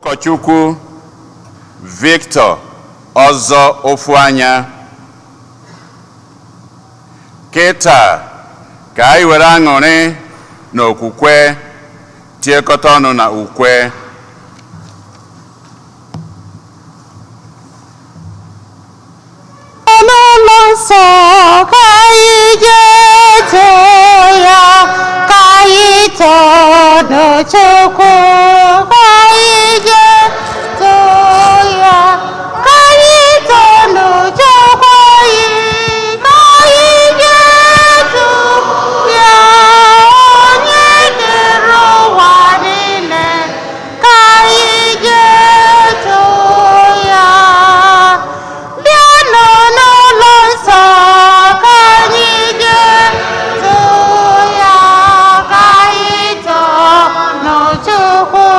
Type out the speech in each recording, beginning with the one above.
Ụkọchukwu Victor Ọzọ Ofuanya. Kịta ka anyị were aṅụrị na okwukwe tiekọta ọnụ na ukwe. N'ụlọ nsọ ka anyị jee too ya, ka anyị too Chukwu, ka anyị jee too ya, ka anyị too Chukwu anyị, ka anyị jee too ya, onye kere ụwa niile, ka anyị jee too ya. Bịanụ n'ụlọ nsọ ka anyị jee too ya, ka anyị too Chukwu.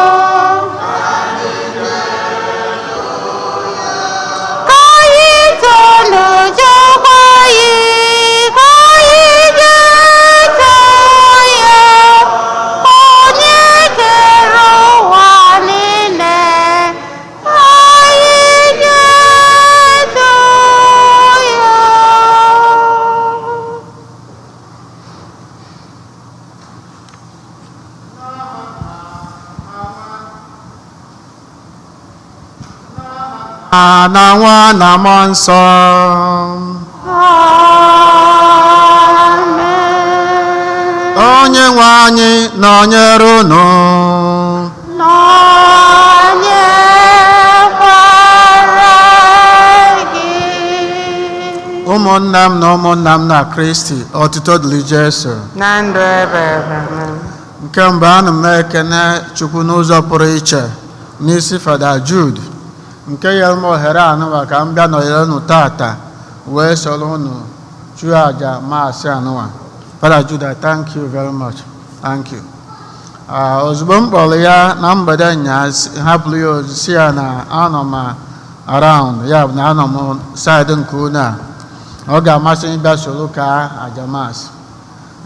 Ka anyị too Chukwu anyị, ka anyị jee too ya, onye kere ụwa niile, ka anyị jee too ya. Na nwa na mmụọ nsọ. Amen. Onye nwe anyị nọnyere unu. Nọnyekwara gị. Ụmụnne m na ụmụnna m na Kristi, otuto dịrị Jesu. Na ndụ ebe ebe. Nke mbụ ana m ekene Chukwu n'ụzọ pụrụ iche n'isi Fada Jude, nke nyere m ohere anụwa ka m bịa nọnyere unu tata wee soro unu chụọ àjà maasị anụwa. Fada Jude, I thank you very much. Thank you. Ozugbo m kpọrọ ya na mgbede nya hapụrụ ya ozi si ya na anọ m around, ya bụ na anọ m saịdị nke unu a, ọ ga-amasị m ịbịa soro ka àjà maasị.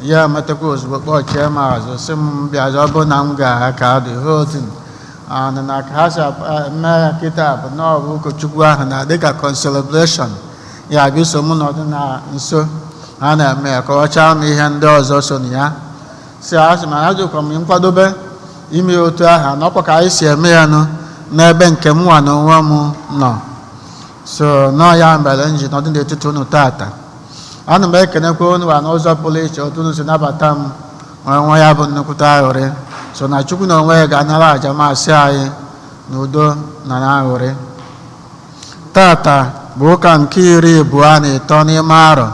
Ya metakwa ozugbo kpọchie m azụ sị m bịazi, ọ bụ na m ga ka the whole thing. Na ka ha si eme ya kịta bụ na ọ bụ ụkọchukwu ahụ na dịka consolation ya gị so m nọdụ na nso ha na-eme ya ka ọ chaa m ihe ndị ọzọ so na ya si asị ma ha jikwa m nkwadobe ime otu ahụ n'ọkwa ka anyị si eme ya n'ebe nke m nwa na onwe m nọ. So nọọ ya mere m ji nọdụ n'etiti unu tata. Ana m ekenekwa unu wa n'ụzọ pụrụ iche otu unu si nabata m nwe ya bụ nnukwute aghụrị. So na Chukwu na onwe ya ga-anara àjà maasị anyị n'udo na n'aghụrị. Tata bụ ụka nke 23 n'ime arọ.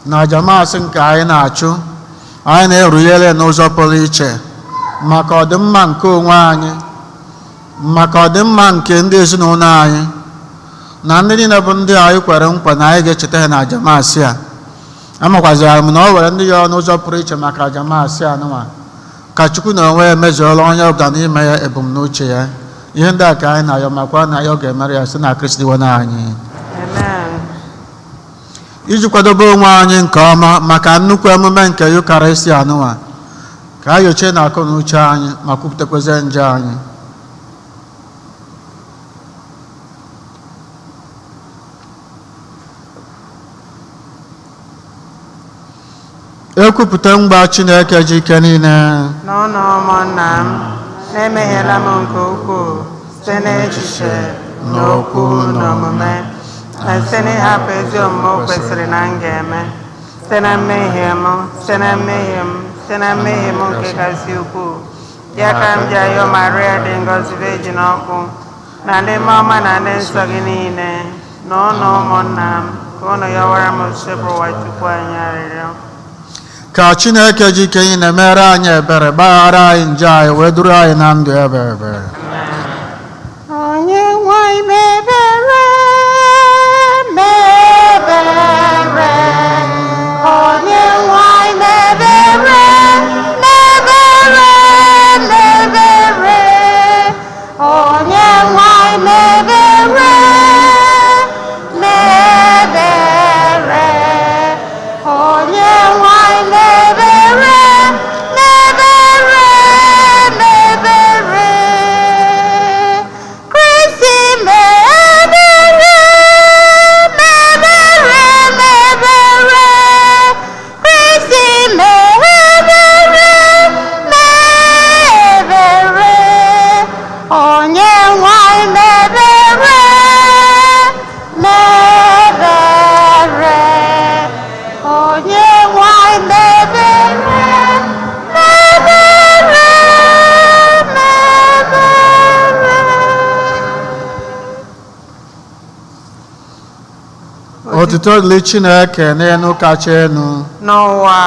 Na àjà maasị nke anyị na-achụ, anyị na-erunyere n'ụzọ pụrụ iche maka ọdịmma nke onwe anyị, maka ọdịmma nke ndị ezinụlọ anyị, na ndị niile bụ ndị anyị kwere nkwa na anyị ga-echeta ha na àjà maasị a. Amakwazịara m na o were ndị ya n'ụzọ pụrụ iche maka àjà maasị anụnwa, ka Chukwu na onwe ya mezuola onye ọbụla n'ime ya ebumnuche ya. Ihe ndị a ka anyị na-ayọ makwa na ya ọ ga-emere ya site na Kristi nwe anyị. Iji kwadobe onwe anyị nke ọma maka nnukwu emume nke Yukarịstị anụnwa, ka anyị yochie na akụ na uche anyị ma kwupụtakweze nje anyị. Ekwupụta mgba Chineke ji ike niile. N'ọnụ ụmụnna m, na-emehiela m nke ukwuu site n'echiche n'okwu na omume, na site n'ịhapụ ezi omume o kwesịrị na m ga-eme, site na mmehie m, site na mmehie m, site na mmehie m nke kasị ukwuu. Ya ka m ji ayọ Maria dị ngọzi Virgin ọkụ na ndị ọma na ndị nsọ gị niile, na ụnụ ụmụnna m, ka ụnụ yọwara m osebụ ụwa Chukwu anyị arịrịọ. Ka Chineke ji ike niile mere anyị ebere, gbaghara anyị njọ anyị, wee duru anyị na ndụ ebe ebe. Onye nwe anyị mebere, mebere. Onye nwe anyị mebere, mebere, mebere. Onye nwe anyị mebere, mebere. Onye nwe anyị mebere, mebere, mebere. Otuto dịrị Chineke n'elu kacha enu. N'ụwa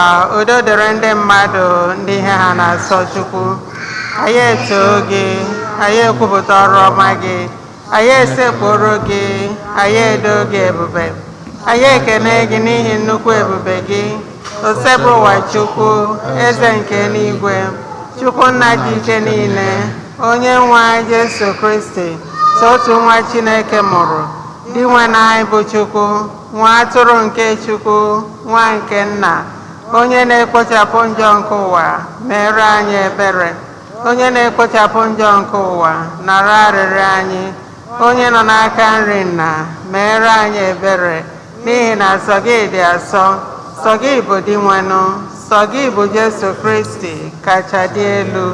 udo dịrị ndị mmadụ ndị ihe ha na-asọ Chukwu. Anyị etoo gị, anyị ekwupụta ọrụ ọma gị, anyị esekpụrụ gị, anyị edo gị ebube. Anyị ekene gị n'ihi nnukwu ebube gị, osebụ ụwa Chukwu, eze nke n'igwe, Chukwu nna dị ike niile, onye nwe anyị Jesu Kristi, otu nwa Chineke mụrụ, dị nwe na anyị bụ Chukwu, nwa atụrụ nke Chukwu, nwa nke nna, onye na-ekpochapụ njọ nke ụwa, mere anyị ebere. Onye na-ekpochapụ njọ nke ụwa, nara arịrịọ anyị. Onye nọ n'aka nri nna, mere anyị ebere. N'ihi na sọ gị dị asọ, sọ gị bụ dị nwenụ, sọ gị bụ Jesu Kristi kacha dị elu,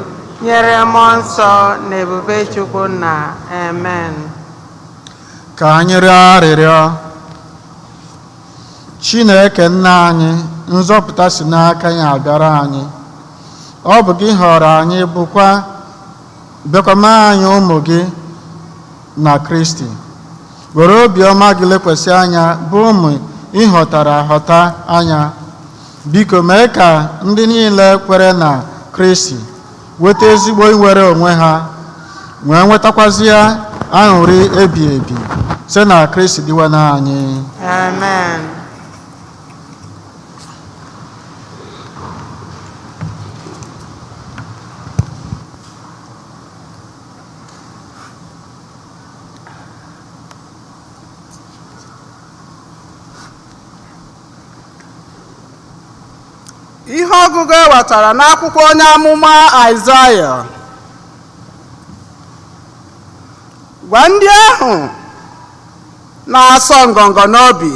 nyere mmụọ nsọ na ebube Chukwu nna. Amen. Ka anyị rịọ arịrịọ. Chineke nna anyị, nzọpụta si n'aka ya abịara anyị. Ọ bụ gị họrọ anyị bịakwa mee anyị ụmụ gị na Kristi. Were obiọma gị lekwasị anya bụ ụmụ ịhọtara ahọta anya. Biko mee ka ndị niile kwere na Kristi weta ezigbo inwere onwe ha, wee nwetakwazị ya aṅụrị ebi ebi site na Kristi dịwa na anyị. Amen. Ihe ọgụgụ ewetara n'akwụkwọ onye amụma Aịzaya. Gwa ndị ahụ na-asọ ngọngọ n'obi,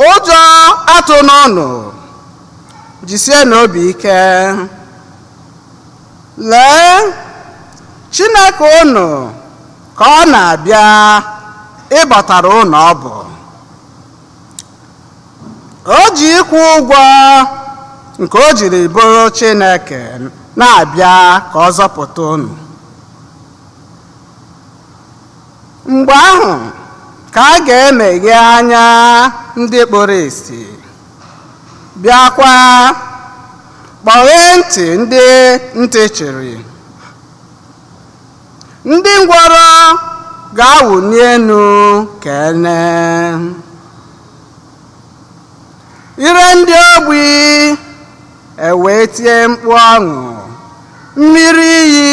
ụjọ atụna unu, jisie n'obi ike. Lee, Chineke unu ka ọ na-abịa ịbatara unu ọbụ. O ji ịkwụ ụgwọ nke o jiri bụrụ Chineke na-abịa ka ọ zọpụta unu. Mgbe ahụ ka a ga-emeghe anya ndị kpụrụ ìsì, bịakwa kpọghee ntị ndị ntị chịrị. Ndị ngwọrọ ga-awụli enu kene. Ire ndị ogbi ewee tie mkpu ọṅụ. Mmiri iyi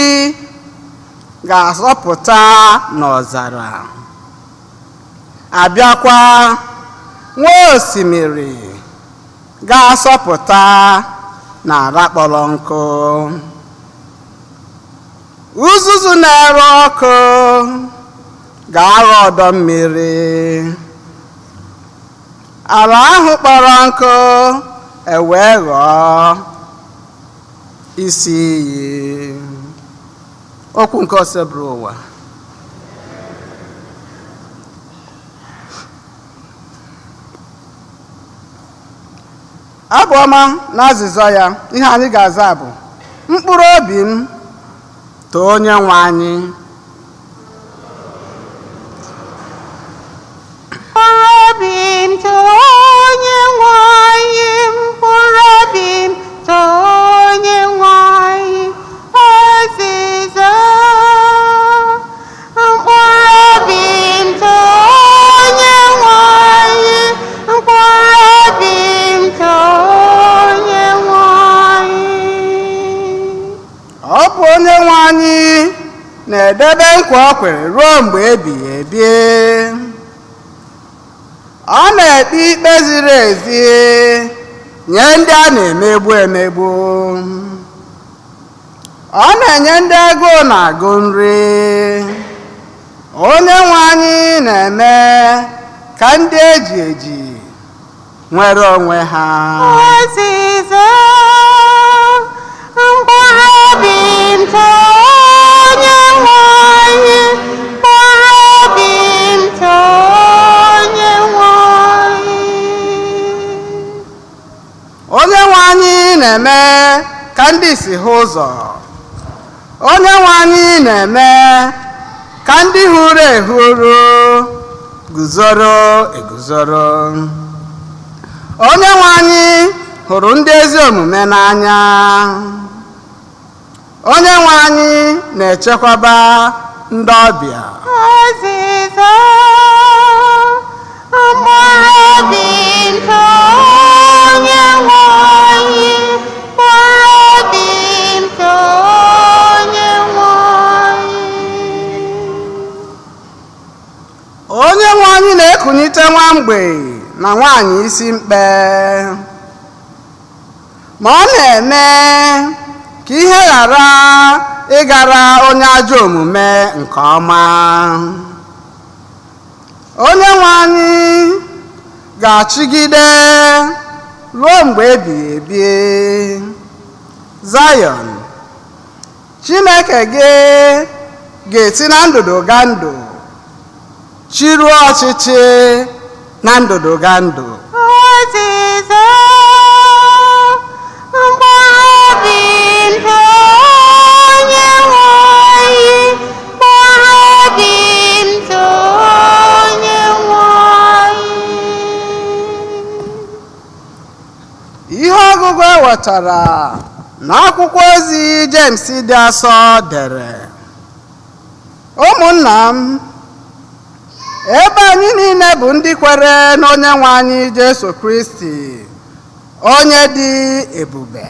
ga-asọpụta n'ọzara. Abịakwa nwa osimiri ga-asọpụta n'ala kpọrọ nkụ. Uzuzu na-ere ọkụ ga-aghọ ọdọ mmiri. Ala ahụ kpọrọ nkụ ewee ghọọ isi iyi. Okwu nke oseburu ụwa. Abụ ọma na azịza ya, ihe anyị ga-aza bụ mkpụrụ obi m too onye nwe anyị. Mkpụrụ obi m too onye nwe anyị, mkpụrụ obi m too onye nwe anyị. Azịza. Mkpụrụ obi m too onye nwe anyị, mkpụrụ obi m too onye nwe anyị. Ọ bụ onye nwe anyị na-edebe nkwa o kwere ruo mgbe ebighị ebi. Ọ na-ekpe ikpe ziri ezi nye ndị a na-emegbu emegbu. Ọ na-enye ndị agụụ na-agụ nri. Onye nwe anyị na-eme ka ndị eji eji nwere onwe ha. Azịza. Mkpụrụ obi m too onye nwe anyị, mkpụrụ obi m too onye nwe anyị. Onye nwe anyị na-eme ka ndị isi hụ ụzọ. Onye nwe anyị na-eme ka ndị hụrụ ehuru guzoro eguzoro. Onyenwe anyị hụrụ ndị ezi omume n'anya. Onyenwe anyị na-echekwaba ndị ọbịa. Ọzịza mkpụrụ obi nke Onyenwe anyị, mkpụrụ obi nke Onyenwe anyị. Onyenwe anyị na-ekunite nwa mgbei na nwaanyị isi mkpe, ma ọ na-eme ka ihe ghara ịgara onye ajọ omume nke ọma. Onyenwe anyị ga-achịgide ruo mgbe ebighị ebi. Zayọn, Chineke gị ga-esi na ndụdụ ga ndụ, chiruo ọchịchị na ndụdụ ga ndụ. Ọzịza mkpụrụ obi nke Onyenwe anyị, mkpụrụ obi nke Onyenwe anyị. Ihe ọgụgụ ewetara n'akwụkwọ ozi James dị asọ dere: ụmụnna m, ebe anyị niile bụ ndị kwere n'Onyenwe anyị Jesu Kristi, onye dị ebube,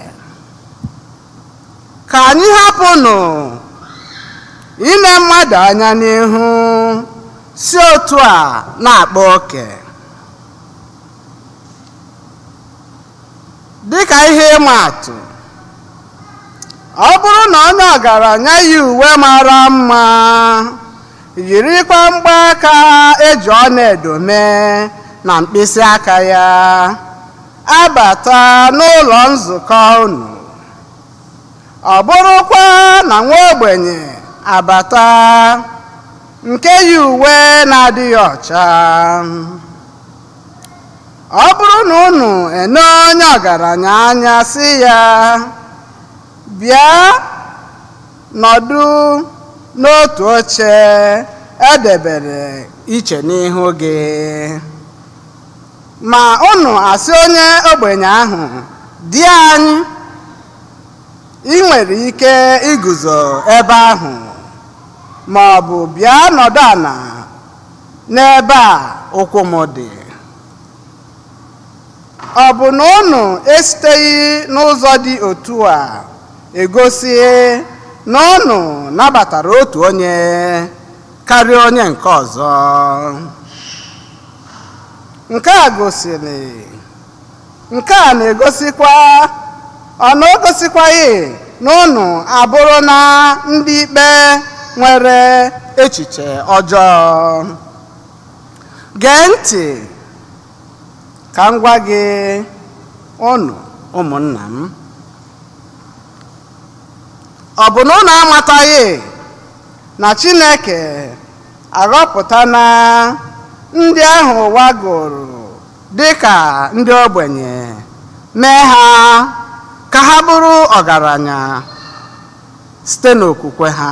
ka anyị hapụnụ ime mmadụ anya n'ihu, si otu a na-akpa oke. Dịka ihe ịma atụ, ọ bụrụ na onye ọgaranya yi uwe mara mma, yirikwa mgbaaka eji ọlaedo mee na mkpịsị aka ya, abata n'ụlọ nzukọ unu, ọ bụrụkwa na nwa ogbenye abata nke yi uwe na-adịghị ọcha, ọ bụrụ na unu ene onye ọgaranya anya sị ya, bịa nọdụ n'otu oche edebere iche n'ihu gị, ma unu asị onye ogbenye ahụ, di anyị, ị nwere ike iguzo ebe ahụ, ma ọ bụ bịa nọdụ ala n'ebe a ụkwụ m dị. Ọ bụ na unu esiteghị n'ụzọ dị otu a egosi na unu nabatara otu onye karịa onye nke ọzọ. Nke a na-egosikwa, ọ na-egosikwaghị na unu abụrụ na ndị ikpe nwere echiche ọjọọ. Gee ntị ka m gwa gị, unu ụmụnna m, ọ bụ na unu amataghị na Chineke aghọpụtana ndị ahụ ụwa gụrụ dịka ndị ogbenye, mee ha ka ha bụrụ ọgaranya site n'okwukwe ha,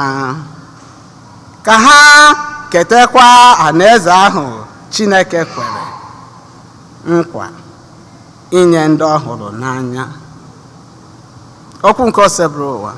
ka ha ketekwa alaeze ahụ Chineke kwere nkwa inye ndị ọ hụrụ n'anya. Okwu nke oseburu ụwa.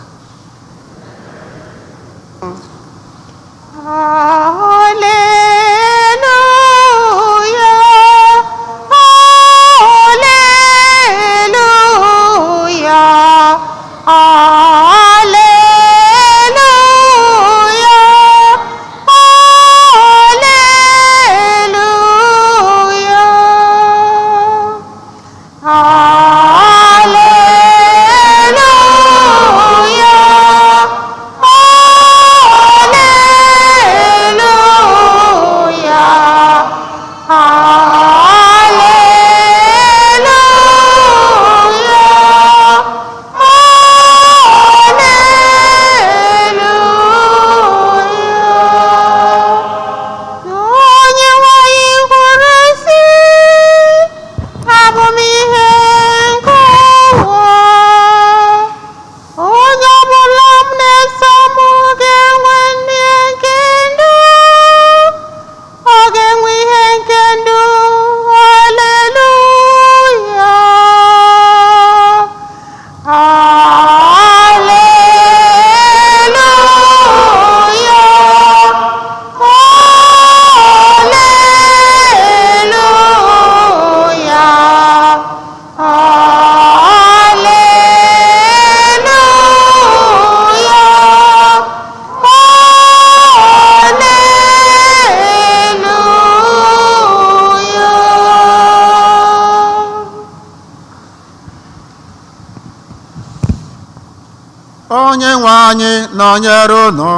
anyị nọnyere unu.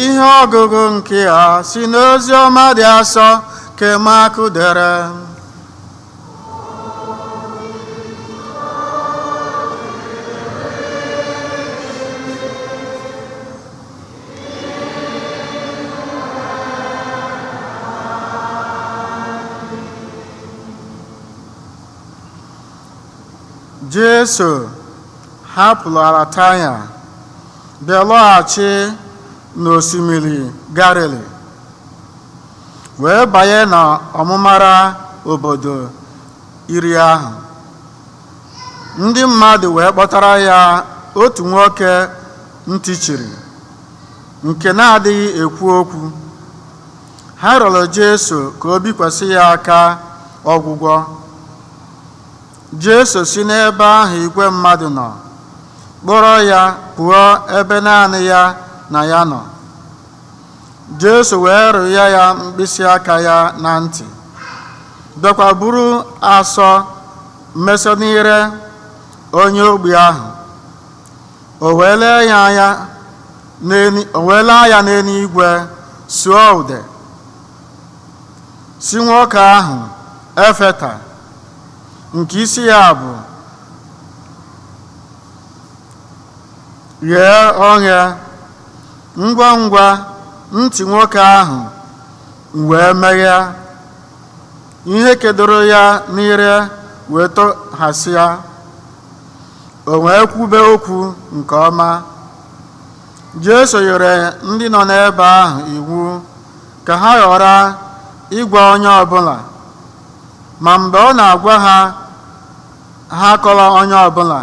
Ihe ọgụgụ nke a si n'ozi ọma dị asọ ka Mak dere. Jesu hapụrụ Alataya bịa lọghachi n'osimiri Galili wee banye n'ọmụmara obodo iri ahụ. Ndị mmadụ wee kpọtara ya otu nwoke ntị chiri nke na-adịghị ekwu okwu. Ha rịọrọ Jesu ka o bikwasị ya aka ọgwụgwọ. Jesu si n'ebe ahụ igwe mmadụ nọ kpọrọ ya pụọ ebe naanị ya na ya nọ. Jesu wee rịọ ya mkpịsị aka ya na ntị, bịakwa buru asọ mmesọ n'ire onye ogbi ahụ. O wee lee ya n'eluigwe, sụọ ude, si nwoke ahụ Efeta, nke isi ya bụ ghee oghe. Ngwa ngwa ntị nwoke ahụ wee meghee, ihe kedoro ya n'ire wee tọghasịa. O wee kwube okwu nke ọma. Jesu nyere ndị nọ n'ebe ahụ iwu ka ha ghara ịgwa onye ọbụla, ma mgbe ọ na-agwa ha, ha akọla onye ọbụla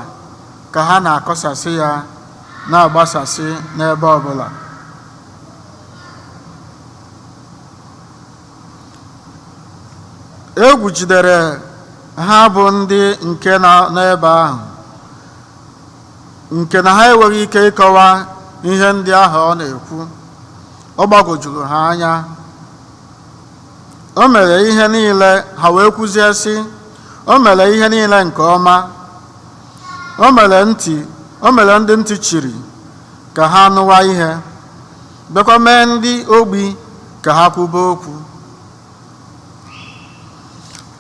ka ha na-akọsasị ya na-agbasasị n'ebe ọbụla. Egwu jidere ha bụ ndị nke nọ n'ebe ahụ, nke na ha enweghị ike ịkọwa ihe ndị ahụ ọ na-ekwu. Ọ gbagwojuru ha anya. O mere ihe niile, ha wee kwuzie sị, o mere ihe niile nke ọma. O mere ndị ntị chiri ka ha nụwa ihe, bịakwa mee ndị ogbi ka ha kwube okwu.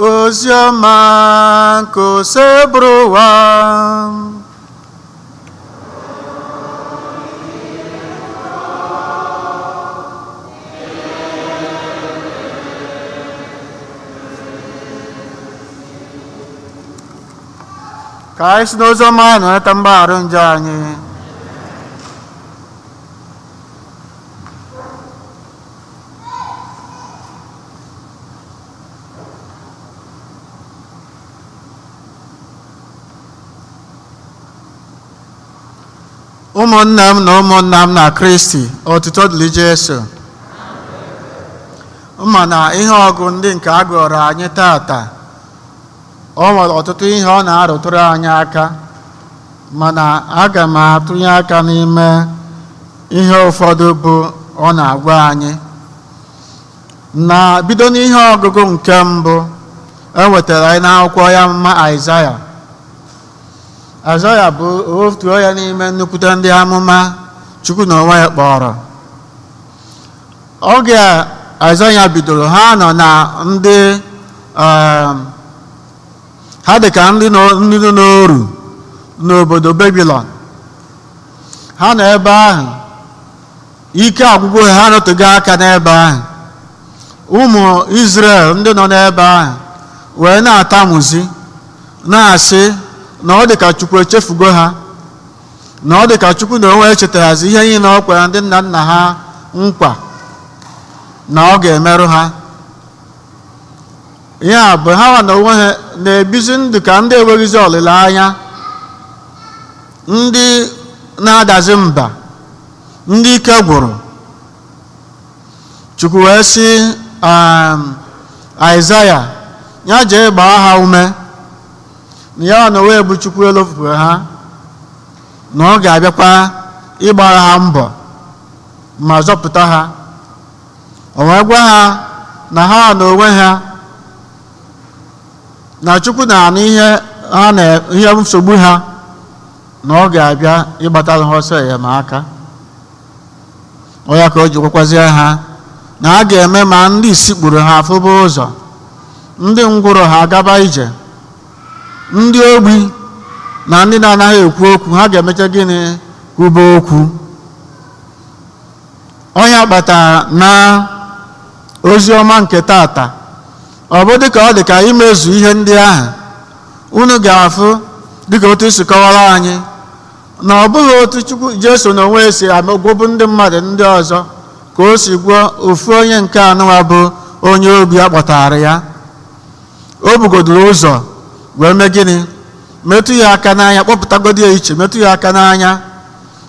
Ozi ọma nke ose bụrụ ụwa. Ka anyị si n'ozi ọma ahụ nweta mgbaghara njọ anyị. Ụmụnne m na ụmụnna m na Kristi, otuto dịrị Jesu. Ma na ihe ọgụ ndị nke a gụrụ anyị tata, o nwere ọtụtụ ihe ọ na-arụtụrụ anyị aka, mana aga m atụnye aka n'ime ihe ụfọdụ bụ ọ na-agwa anyị. Na bido n'ihe ọgụgụ nke mbụ ewetara anyị n'akwụkwọ ya mma Aịzaya. Aịzaya bụ otu onye n'ime nnukwute ndị amụma Chukwu na onwe ya kpọrọ. Oge Aịzaya bidoro, ha nọ na ndị ha dị ka ndị nọ n'oru n'obodo Babilọn. Ha nọ ebe ahụ, ike agwụgwụ ha nọtụgo aka n'ebe ahụ. Ụmụ Izrel ndị nọ n'ebe ahụ wee na-atamuzi, na-asị na ọ dị ka Chukwu echefugo ha, na ọ dị ka Chukwu na onwe echetarazi ihe niile ọ kwere ndị nna nna ha nkwa na ọ ga-emerụ ha. Ya bụ ha na onwe ha na-ebizi ndụ ka ndị enweghịzi olileanya, ndị na-adazi mba, ndị ike gwụrụ. Chukwu wee sị Aịzaya ya jee gbaa ha ume, na ya na onwe bụ Chukwu elofupụrụ ha, na ọ ga-abịakwa ịgbara ha mbọ ma zọpụta ha. O wee gwa ha na ha na onwe ha na Chukwu na-anụ ihe nsogbu ha, na ọ ga-abịa ịgbatara ha ọsọ enyemaka. Ọ ya ka o ji gwakwazie ha na a ga-eme ma ndị isi kpuru ha afụba ụzọ, ndị ngwụrọ ha agaba ije, ndị ogbi na ndị na-anaghị ekwu okwu ha ga-emecha gịnị? Kwuba okwu. Onye kpatara na ozi ọma nke tata, ọ bụ dịka ọ dị ka imezu ihe ndị ahụ unu ga-afụ dịka otu isi kọwara anyị, na ọ bụghị otu Chukwu Jesu na onwe si agwọbụ ndị mmadụ ndị ọzọ ka o si gwọọ ofu onye nke anụwa bụ onye obi a kpọtara ya. O bugodoro ụzọ wee mee gịnị? Metụ ya aka n'anya, kpọpụtagodi ya iche, metụ ya aka n'anya,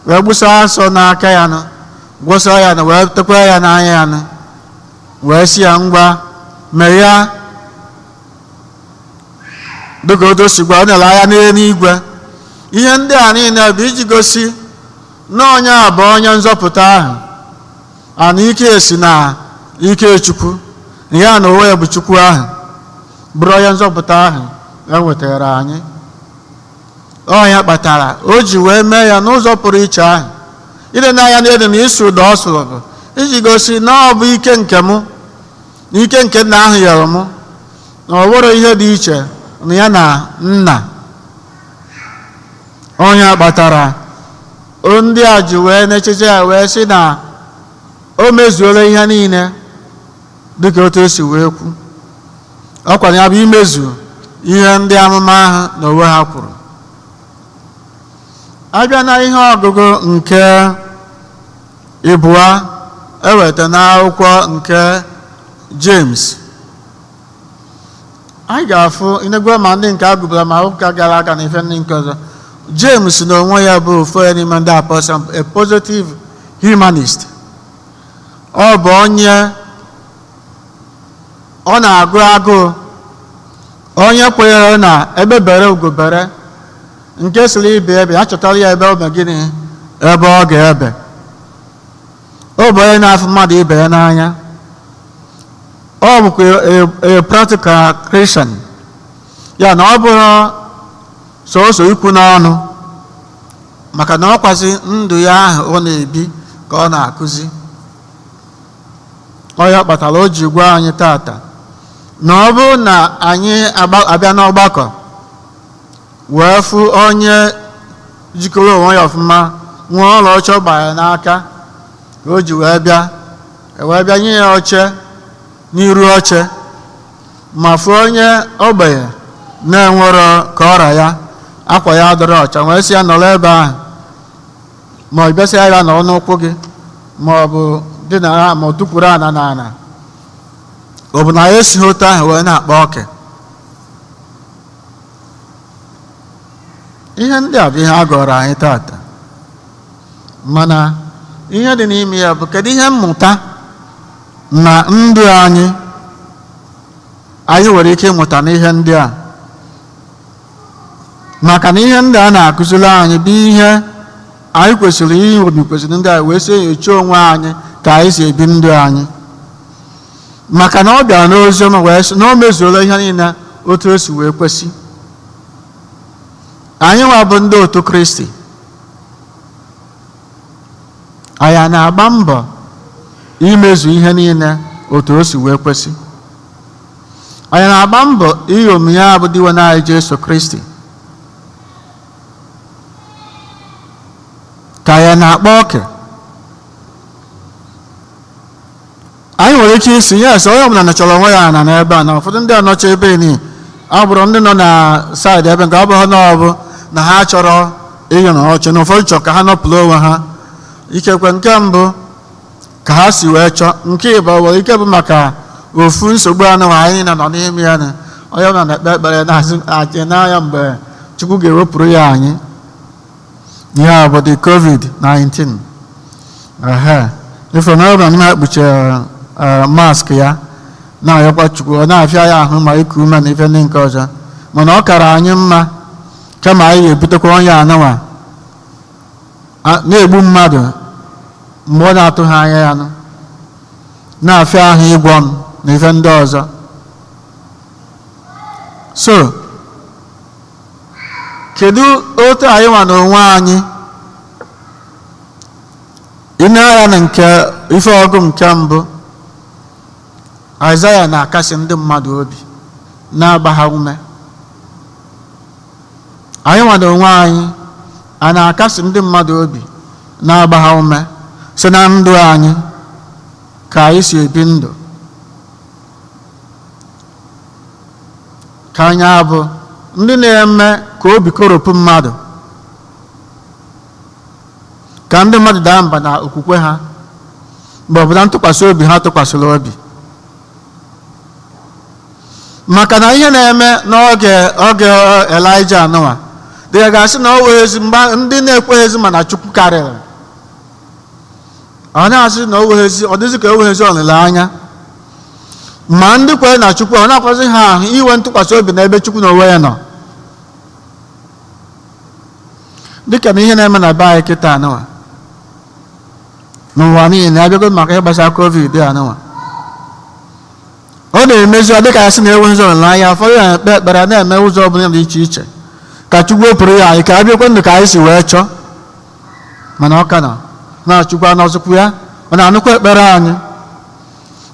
wee gbusa asọ n'aka ya nụ, gwọsọ ya nụ, wee tekwa ya n'anya ya nụ, wee si ya ngwa mee ya dịka otu si gwa. Ọ na-ele anya n'eluigwe. Ihe ndị a niile bụ iji gosi na onye a bụ onye nzọpụta ahụ, ana ike esi na ike Chukwu, ya na onwe ya bụ Chukwu ahụ, bụrụ onye nzọpụta ahụ e wetara anyị. Ọ ya kpatara o ji wee mee ya n'ụzọ pụrụ iche ahụ. Ile n'anya n'elu na isi ụda ọ sụrụ bụ iji gosi na ọ bụ ike nke mụ na ike nke nna ahụ nyere mụ, na ọ bụrụ ihe dị iche na ya na nna. Onye kpatara ndị a ji wee na-echeche ya wee sị na o mezuola ihe niile dịka otu o si wee kwu. Ọ kwara ya bụ imezu ihe ndị amụma ahụ na onwe ha kwuru. Abịa na ihe ọgụgụ nke ịbụa eweta n'akwụkwọ nke James, anyị ga-afụ inegwe ma ndị nke agụbara ma ụka gara aga na ife ndị nke ọzọ. James na onwe ya bụ ofu n'ime ndị apọstọl, a positive humanist. Ọ bụ onye ọ na-agụ agụụ, onye kwenyere na ebe bere ugobere nke siri ibe ebe, a chọtara ya ebe ọ bụ gịnị? Ebe ọ ga-ebe. Ọ bụ onye na-afụ mmadụ ibe ya n'anya. Ọ bụkwa a practical Christian, ya na ọ bụrụ sọsọ ikwu n'ọnụ, maka na ọ kwasị ndụ ya ahụ ọ na-ebi ka ọ na-akụzi. Ọ ya kpatara o ji gwa anyị tata na ọ bụrụ na anyị abịa n'ọgbakọ wee fụ onye jikọrọ onwe ya ọfụma, nwa ọla ọcha gbara n'aka, o ji wee bịa nye ya oche n'iru oche, ma fụ onye ogbenye na-enwero ka ọra ya, akwa ya dọrọ ọcha, wee sị ya nọrọ ebe ahụ, ma ọ bịasị ya nọrọ n'ụkwụ gị, ma ọ bụ dị na ma ọ tukwuru ana n'ana, ọ bụ na ya esighị otu ahụ wee na-akpa ọkị. Ihe ndị a bụ ihe a gọrọ anyị tata, mana ihe dị n'ime ya bụ kedu ihe mmụta na ndụ anyị nwere ike ịmụta n'ihe ndị a. Maka na ihe ndị a na-akụziri anyị bụ ihe anyị kwesịrị kwesịrị ndị a wee sị enyocha onwe anyị ka anyị si ebi ndụ anyị. Maka na ọ bịara n'ozi ọma wee sị na o mezuola ihe niile otu o si wee kwesị. Anyị nwa bụ ndị otu Kristi, anyị na-agba mbọ imezu ihe niile otu o si wee kwesị. Anyị na-agba mbọ iṅomi ya bụ diwe na anyị Jesu Kristi, ka anyị na-akpa ọkị. Anyị nwere ike isi yes, onye ọbụla nọchọrọ onwe ya na n'ebe a, na ụfọdụ ndị anọcha ebe ni abụrụ ndị nọ na saịdị ebe nke ọ bụghị na ọ bụ na ha chọrọ ịnọ n'oche, na ụfọdụ chọrọ ka ha nọpụrụ onwe ha. Ikekwe nke mbụ ka ha si wee chọọ, nke ịbụ nwere ike bụ maka ofu nsogbu anụ anyị nọ n'ime ya, na onye ọbụla na-ekpe ekpere na-achị n'anya mgbe Chukwu ga-ewepụrụ ya anyị. Ya bụ the COVID-19. Ife na ọbụla n'ime ekpuchiri mask ya na-ayọkwa Chukwu, ọ na-afịa ya ahụ ma iku ume na ife ndị nke ọzọ, mana ọ kara anyị mma kama anyị ga-ebutekwa onye anụwa na-egbu mmadụ mgbe ọ na-atụghị anya ya, na-afịa ahụ ịgwọ na ife ndị ọzọ. So kedu otu anyị nwa n'onwe anyị ịna-anya na nke ife ọgụ nke mbụ Aịzaya na-akasi ndị mmadụ obi na-agba ha ume. Anyị nwa n'onwe anyị a na-akasi ndị mmadụ obi na-agba ha ume si na ndụ anyị ka anyị si ebi ndụ ka anyị abụ ndị na-eme ka obi koropụ mmadụ, ka ndị mmadụ daa mba na okwukwe ha mgbe ọbụla ntụkwasị obi ha tụkwasịrị obi. Maka na ihe na-eme n'oge Elaịja anụwa dịka ga-asị na o weghezi mgbe ndị na-ekweghezi mana Chukwu karịrị, ọ na-asị na o weghezi, ọ dịzị ka o weghezi olileanya, ma ndị kwere na Chukwu ọ na-akwazị ha ahụ inwe ntụkwasị obi n'ebe Chukwu na onwe ya nọ. Dịka na ihe na-eme na be anyị kịta anụwa n'ụwa niile abịago maka ihe gbasara COVID anụwa, ọ na-emezi ọ dịka ya sị na enwe ụzọ olileanya. Ụfọdụ na-ekpe ekpere na-eme ụzọ ọbụla dị iche iche ka Chukwu wepụrụ ya anyị ka abịakwa ndụ ka anyị si wee chọọ, mana ọ ka na Chukwu anọzikwu ya, ọ na-anụkwa ekpere anyị.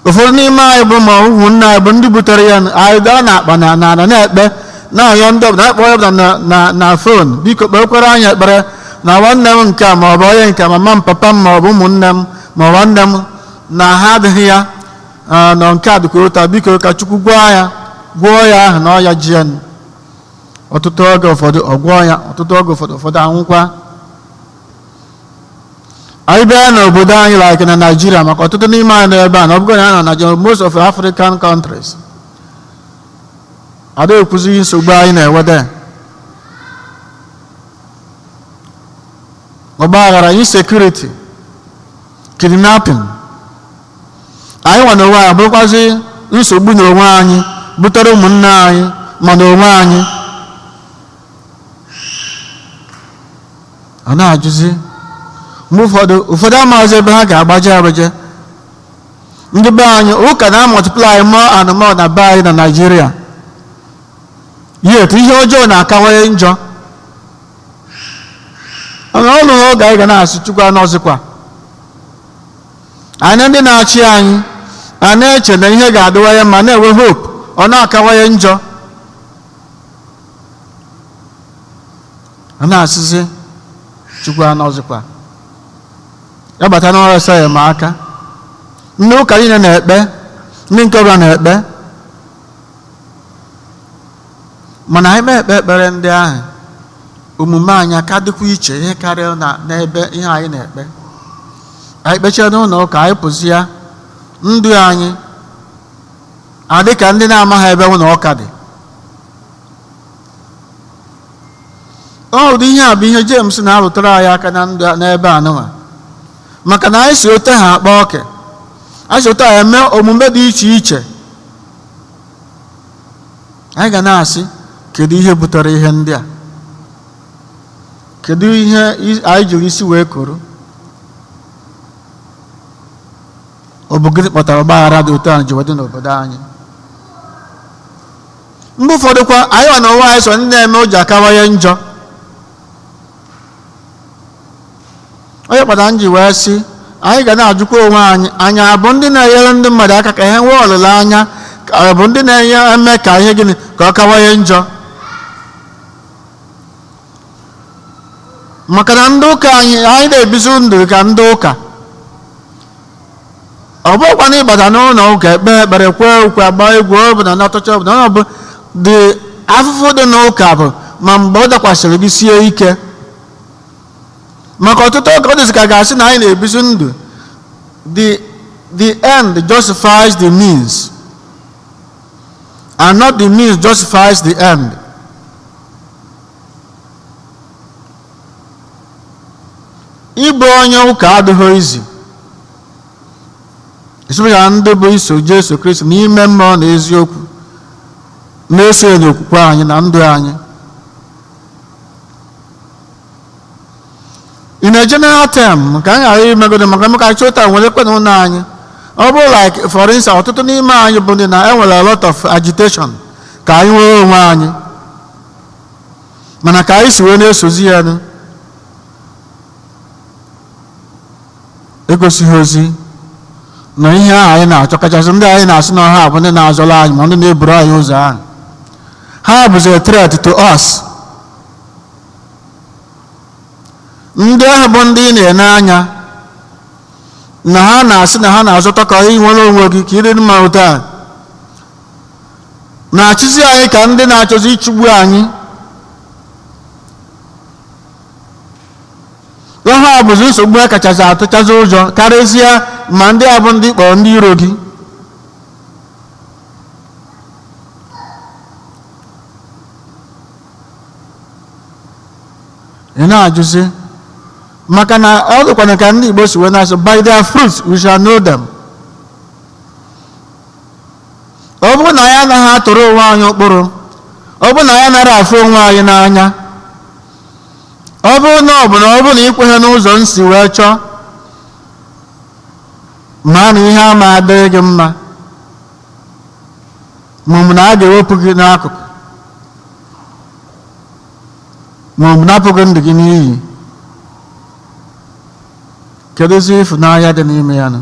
Ụfọdụ n'ime anyị bụ ma ụmụnne anyị bụ ndị butere ya, anyị gaa na-akpa na na-ekpe na-ayọ ndị ọbụla na-akpọ ya ọbụla na fon, biko kpekwere anyị ekpere na nwanne m nke a ma ọ bụ onye nke mama m papa m ma ọ bụ ụmụnne m ma ọ nwanne m na ha adịghị ya nọ nke a dịkwa ụta, biko ka Chukwu gwọọ ya ahụ na ọya ji ya. Ọtụtụ oge ụfọdụ ọ gwọọ ya, ọtụtụ oge ụfọdụ anwụkwa. Anyị bịa n'obodo anyị like na Nigeria, maka ọtụtụ n'ime anyị nọ ebe a na ọ bụgo na ya nọ na most of African countries, ada ekwuzighị nsogbu anyị na-ewede ọgba aghara, insecurity, kidnapping. Anyị nwa n'onwe anyị bụrụkwazi nsogbu n'onwe anyị butere ụmụnne anyị ma n'onwe anyị. Ọ na-ajụzi mgbe ụfọdụ amaghịzi ebe ha ga-agbaje. Ndị be anyị ụka na-amultiply more and more na be anyị na Nigeria, yet ihe ọjọọ na-akawanye njọ. Ọnụ oge anyị ga na-asị Chukwu anọzikwa anyị ndị na-achị anyị a na-eche na ihe ga-adịwanye ma na-enwe hope, ọ na-akawanye njọ. A na-asịzi Chukwu anọzikwa ya bata n'ọrụ esa enyemaka. Ndị ụka niile na-ekpe, ndị nke ọbụla na-ekpe, mana anyị ekpe ekpere ndị ahụ omume anyị aka dịkwa iche ihe karịa n'ebe ihe anyị na-ekpe. Anyị kpechie n'ụlọ ụka, anyị pụzi ya ndụ anyị adị ka ndị na-amaghị ebe ụlọ ụka dị. Ụdị ihe a bụ ihe James na-arụtara anyị aka na ndụ n'ebe anụwa, maka na anyị si ote ha akpa oke, anyị si ote ha eme omume dị iche iche. Anyị ga na-asị kedu ihe butere ihe ndị a, kedu ihe anyị jiri isi wee koro, ọ bụ gịnị kpatara ọgba aghara dị otu a ji wedị n'obodo anyị. Mgbe ụfọdụ kwa anyị nwa n'onwe anyị so ndị na-eme o ji akawanye njọ. Onye kpatara m ji wee sị anyị ga na-ajụkwa onwe anyị, anyị abụ ndị na-enyere ndị mmadụ aka ka ihe nwee olileanya, ka ọ bụ ndị na-eme ka ihe gịnị ka ọ kawanye njọ. Maka na ndị ụka anyị na-ebizi ndụ ka ndị ụka, ọ bụkwa na ịbata n'ụlọ ụka ekpe ekpere kwee ukwe agba egwu ọbụla na ọtọcha ọbụla, ọ bụ dị afụfụ dị n'ụka bụ ma mgbe ọ dakwasịrị gị sie ike. Maka ọtụtụ ụka ọ dịzị ka ga-asị na anyị na-ebizi ndụ the end justifies the means and not the means justifies the end. Ịbụ onye ụka adịghị izi, especially ndị bụ iso Jesu Kristi n'ime mmụọ na eziokwu, na-eso n'okwukwe anyị na ndụ anyị. In a general term, ka anyị ghara imegodo maka chọta nwere kwe n'ụlọ anyị, ọ bụrụ like for instance ọtụtụ n'ime anyị bụ ndị na enwere a lot of agitation ka anyị nwere onwe anyị, mana ka anyị si wee na-esozi ya egosighị ozi na ihe ahụ anyị na-achọ, kachasị ndị anyị na-asị na ha bụ ndị na-azọla anyị ma ndị na-eburu anyị ụzọ ahụ, ha bụzi a threat to us. Ndị ahụ bụ ndị ị na-ene anya na ha na-asị na ha na-azọta ka ị nwere onwe gị, ka ị dị mma ụtọ a, na-achịzi anyị ka ndị na-achọzi ịchụgbu anyị. Ha bụzi nsogbu ha kachasị atụchazi ụjọ karịsịa ma ndị a bụ ndị kpọrọ ndị iro gị. Ị na-ajụzi maka na ọ dịkwana ka ndị Igbo si wee na-asị, by their fruits we shall know them. Ọ bụrụ na anyị anaghị atụrụ onwe anyị ụkpụrụ, ọ bụrụ na anyị anaghị afụ onwe anyị n'anya, ọ bụrụ na ikwenye n'ụzọ nsi wee chọọ, ma na ihe ama adịghị gị mma, ma ọ bụ na a ga-ewepụ gị n'akụkụ, ma ọ bụ napụ gị ndụ gị n'iyi, kedụzi ịfụnanya dị n'ime ya nọ?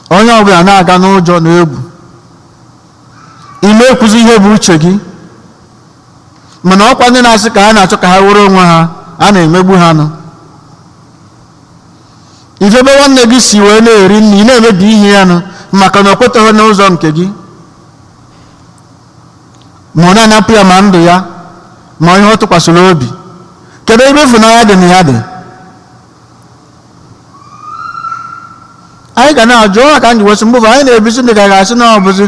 Onye ọbụla na-aga n'ụjọ na egwu, ime ekwuzi ihe bụ uche gị, mana ọkwa ndị na-asị ka ha na-achọ ka ha were onwe ha, a na-emegbu ha nụ. Ifebe nwanne gị si wee na-eri nri, ị na-emebi ihe ya nụ maka na o kwetaghị n'ụzọ nke gị, ma ọ na-anapụ ya ma ndụ ya ma ihe ọ tụkwasịrị obi. Kedu ebe ịfụnanya dị na ya dị? Anyị ga na-ajụ ọha ka anyị wesị mgbe anyị na-ebisi ndị ga-asị na ọ bụzi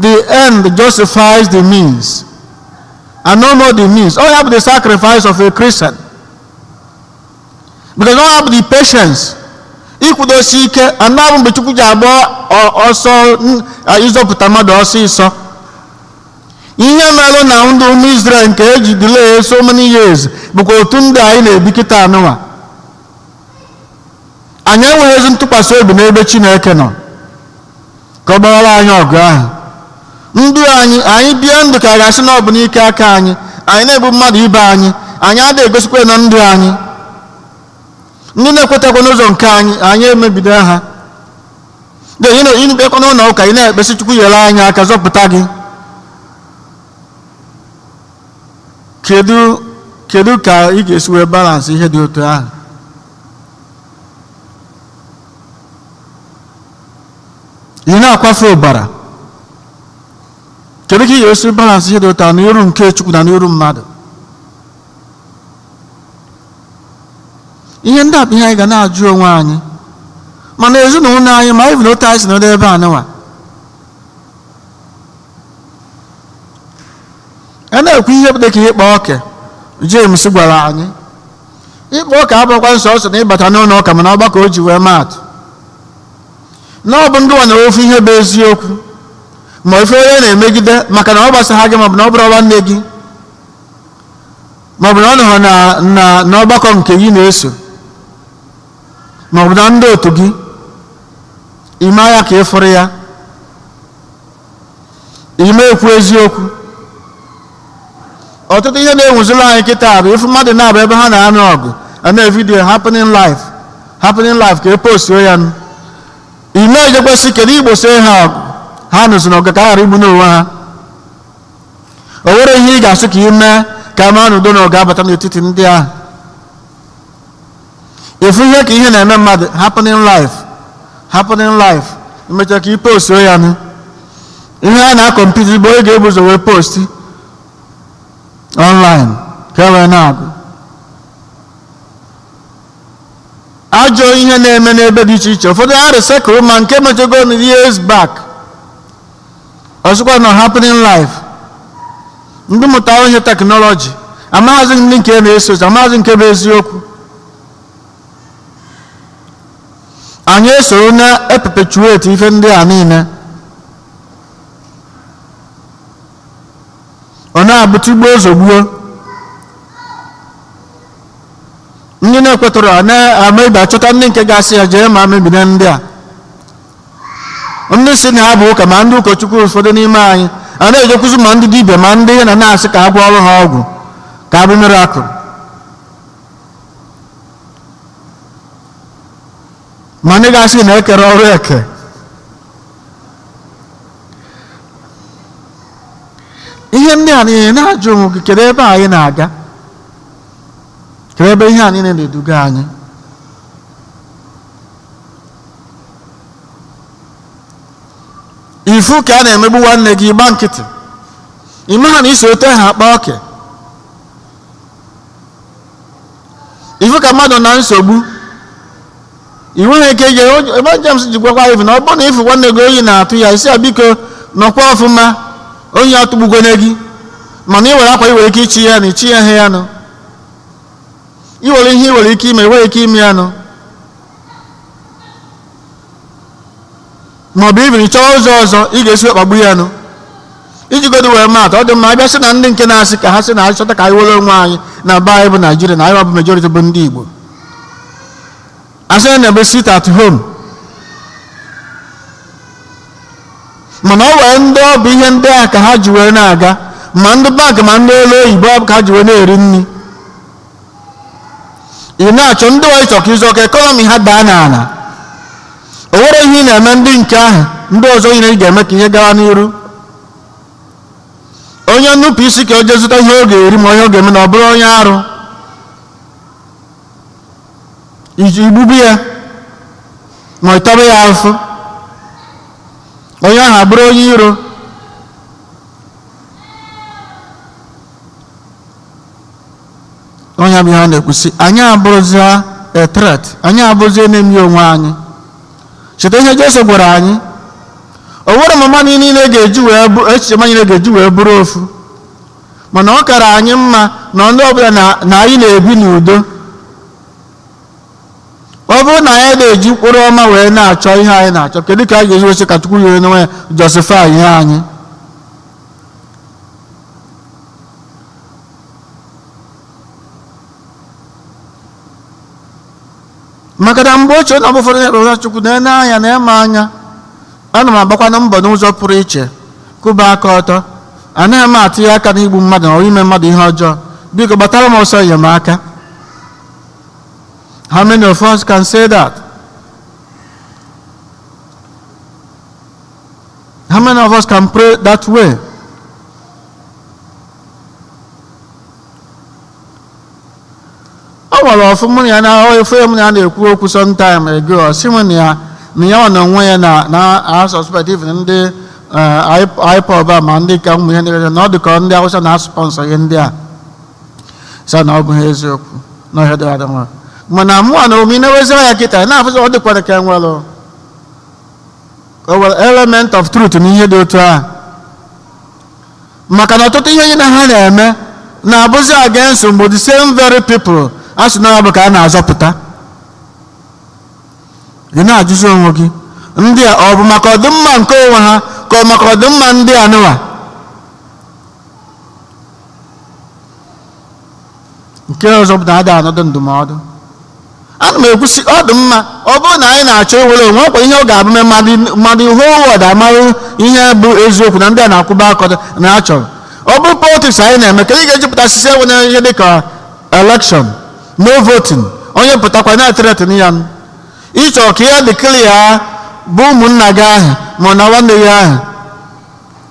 the end justifies the means and no more the means. All have the sacrifice of a Christian, because all have the patience ikwudosi ike, and now mgbe Chukwu ji agba ọsọ ịzọpụta mmadụ ọsịsọ. Ihe mere na ndị ụmụ Israel nke eji delay so many years bụkwa otu ndị anyị na-ebi kịta anụwa. Anyị enweghịzi ntụkwasị obi n'ebe Chineke nọ ka ọ gbawara anyị ọgụ ahụ. Ndụ anyị bie ndụ ka a ga-asị na ọ bụ n'ike aka anyị na-egbu mmadụ ibe anyị adịghị egosikwa na ndụ anyị. Ndị na-ekwetakwa n'ụzọ nke anyị emebido ha. Ị bịakwa n'ụlọ ụka ị na-ekpesi Chukwu nyere anyị aka zọpụta gị. Kedu ka ị ga-esi wee balansị ihe dị otu ahụ? Ị na-akwafe ụbara. Kedu ka ị ga-esi balansị ihe dị otu ahụ n'iru nke Chukwu na n'iru mmadụ? Ihe ndị a bụ ihe anyị ga na-ajụ onwe anyị, mana ezinụlọ anyị ma ịbụ na otu anyị si n'ebe ebe anụwa. A na-ekwu ihe dị ka ịkpa oke. James gwara anyị ịkpa oke abụkwa nsọsọ na ịbata n'ụlọ ụka, mana ọgbakọ o ji wee maatụ na ọ bụ ndị nwa na ofu ihe bụ eziokwu ma ofe onye na-emegide maka na ọ gbasara gị, maọbụ na ọ bụrụ nwanne gị, maọbụ na ọ nọrọ na ọgbakọ nke gị na-eso, maọbụ na ndị otu gị, ime ya ka ị fụrụ ya, ime ekwu eziokwu. Ọtụtụ ihe na-enwuziri anyị kịta bụ ifu mmadụ na-abụ ebe ha na-anụ ọgụ, a na-evidiyo happening life ka e postuo ya nụ. Ime ejekwesị kedu Igbo see ha ọgụ, ha nụzi n'ọgụ ka ha ghara igbu n'onwe ha. O nwere ihe ị ga-asị ka ị mee ka ma n'udo na ọgụ abata n'etiti ndị ahụ. Efu ihe ka ihe na-eme mmadụ, happening life emechaa ka ị postuo ya nụ. Ihe a na-akọmpiti bụ oge ebu ụzọ wee posti online ka e wee na-agụ. Ajọ ihe na-eme n'ebe dị iche iche, ụfọdụ ha resekụrụ ma nke mechego years back. Ọzọkwa na happening life, ndị mụta ihe teknọlọji amaghịzi ndị nke na-eso ụzọ, amaghịzi nke bụ eziokwu. Anyị esoro na-eperpetuate ife ndị a niile. Ọ na-abụta igbo ozogbuo. Ndị na-ekwetọrọ ama ibe achọta ndị nke ga-asị ya jee ma mebiri ndị a. Ndị si na ha bụ ụka ma ndị ụkọchukwu ụfọdụ n'ime anyị a na-ejekwuzi ma ndị dibịa ma ndị na na-asị ka a gwa ọrụ ha ọgwụ ka abụ miracle. ma ndị ga-asị na ekere ọrụ eke. ihe ndị a niile na-ajụ onwe gị, kedu ebe anyị na-aga? kedu ebe ihe a niile na-eduga anyị? ifu ka a na-emegbu nwanne gị gba nkịtị, ime ha na iso ote ha akpa oke. ifu ka mmadụ na nsogbu, inweghị ike ije ebe James ji gwakwa ifu na ọ bụrụ na ifu nwanne gị oyi na-atụ ya, isi ya biko nọkwa ọfụma, onye atụgbugone gị, mana iwere akwa iwere ike ichi ya na ichi ya ya nụ, iwere ihe iwere ike ime iwere ike ime ya nụ, maọbụ ibiri chọọ ụzọ ọzọ ị ga-esi kpagbu ya nụ. iji godo wee maatụ, ọ dị mma abịa sị na ndị nke na-asị ka ha sị na anyị chọta ka anyị were onwe anyị na be anyị bụ Naijiria, na anyị bụ majority bụ ndị Igbo, asị na-ebe sit at home. mana ọ wee ndị ọ bụ ihe ndị a ka ha ji wee na-aga, ma ndị bank ma ndị elu oyibo ka ha ji wee na-eri nri. ị na-achọ ndị wee chọ ka ịzọ ka ekọnọmi ha daa n'ala, o nwere ihe ị na-eme ndị nke ahụ, ndị ọzọ ihe ị ga-eme ka ihe gawa n'iru. onye nnupụ isi ka o jee zụta ihe ọ ga-eri ma onye ọ ga-eme na ọ bụrụ onye arụ, iji igbubu ya ma ọ tọba ya afụ, onye ahụ abụrụ onye iro. onye abịa ha na-ekwusi anyị abụrụzi a threat, anyị abụrụzi enemi onwe anyị. cheta ihe Jesu gwara anyị, o nwere mama niile ga-eji wee bụ echiche manyere ga-eji wee bụrụ ofu, mana ọ kara anyị mma na ndị ọbụla na anyị na-ebi n'udo. ọ bụrụ na anyị na-eji mkpụrụ ọma wee na-achọ ihe anyị na-achọ, kedu ka anyị ga-eji wee ka Chukwu yiri n'onwe ya justify ihe anyị? maka na mgbe ochie na ụfọdụ na-ekpere Chukwu na-ene anya na eme anya, ana m agbakwa na mbọ n'ụzọ pụrụ iche, kụba aka ọtọ, anaghị m atụnye aka n'igbu mmadụ na ime mmadụ ihe ọjọọ. biko gbatara m ọsọ enyemaka. How many of us can say that? How many of us can pray that way? ọ nwere ọfụmụ ya na efe m na na-ekwu okwu sometime ago, si m na ya na onwe ya na suspect even ndị IPOB ma ndị ka ụmụ ihe ndị na ọ dị ka ndị Hausa na-sponsor ihe ndị a, sị na ọ bụ eziokwu na ọhịa dị adị nwa. mana mụa na omi na-ewezira ya kịta na-afụzi ọ dịkwana ka enwere element of truth n'ihe dị otu a, maka na ọtụtụ ihe na ha na-eme na-abụzi against mgbe the same very people a sị na ọ bụ ka a na-azọpụta. ị na-ajụzi onwe gị, ndị a ọ bụ maka ọdịmma nke onwe ha ka ọ maka ọdịmma ndị anụwa? nke ọzọ bụ na ada anọdụ ndụmọdụ. ana m ekwusi ọ dị mma ọ bụrụ na anyị na-achọ iwere onwe ọkwa ihe ọ ga-abụ mmadụ ihe ụwọd amarụ ihe bụ eziokwu na ndị a na-akwụba aka na achọrọ. ọ bụrụ politiks anyị na-eme ka ị ga-ejupụta sisi enwe ihe dị ka election no voting, onye pụtakwa na-etretin ya, ịchọ ka ihe dị clear bụ ụmụnna gị ahụ ma na nwanne gị ahụ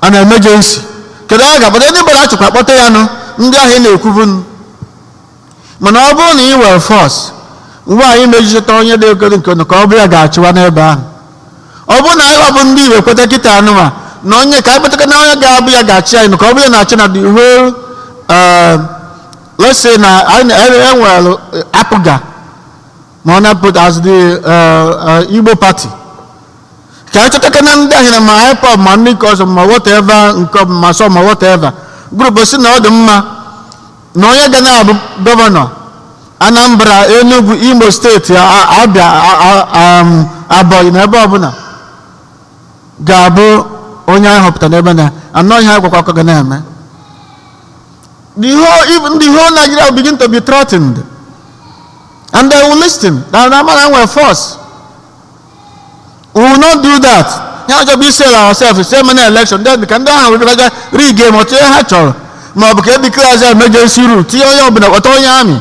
a na emergency, kedu ọ ga-akpọta ndị gbara achọkwa kpọta ya nụ ndị ahụ ị na-ekwubunu. mana ọ bụrụ na ị were force ngwa anyị mejicheta onye dị ogoro nke ka ọ bụ ya ga-achịwa n'ebe ahụ, ọ bụrụ na anyị wabụ ndị Igbo ekweta kịta anụma na onye ka anyị kpetaka na onye ga-abụ ya ga-achị anyị ka ọ bụ ya na-achị na the whole let's say na enwere apụga ma ọ na-put as the Igbo party, ka anyị chọtaka na ndị ahụ na ma IPOB ma ndị nke ọzọ ma whatever nke ma sọ ma whatever grupu si na ọ dị mma na onye ga na-abụ gọvanọ Anambra, Enugu, Imo steeti, Abia, Abọị na ebe ọbụla ga-abụ onye anyị họpụtara n'ebe na anọ ihe agwakwa aka ga na-eme. The whole Nigeria will begin to be threatened and they will listen. Now, force. We will not do that. ya ọjọọ bụ isel ourselves say many election then ka ndị ahụ wegara rig ma otu ha chọrọ ma ọ bụ ka e declare emergency rule tinye onye ọbụla kpọta onye amị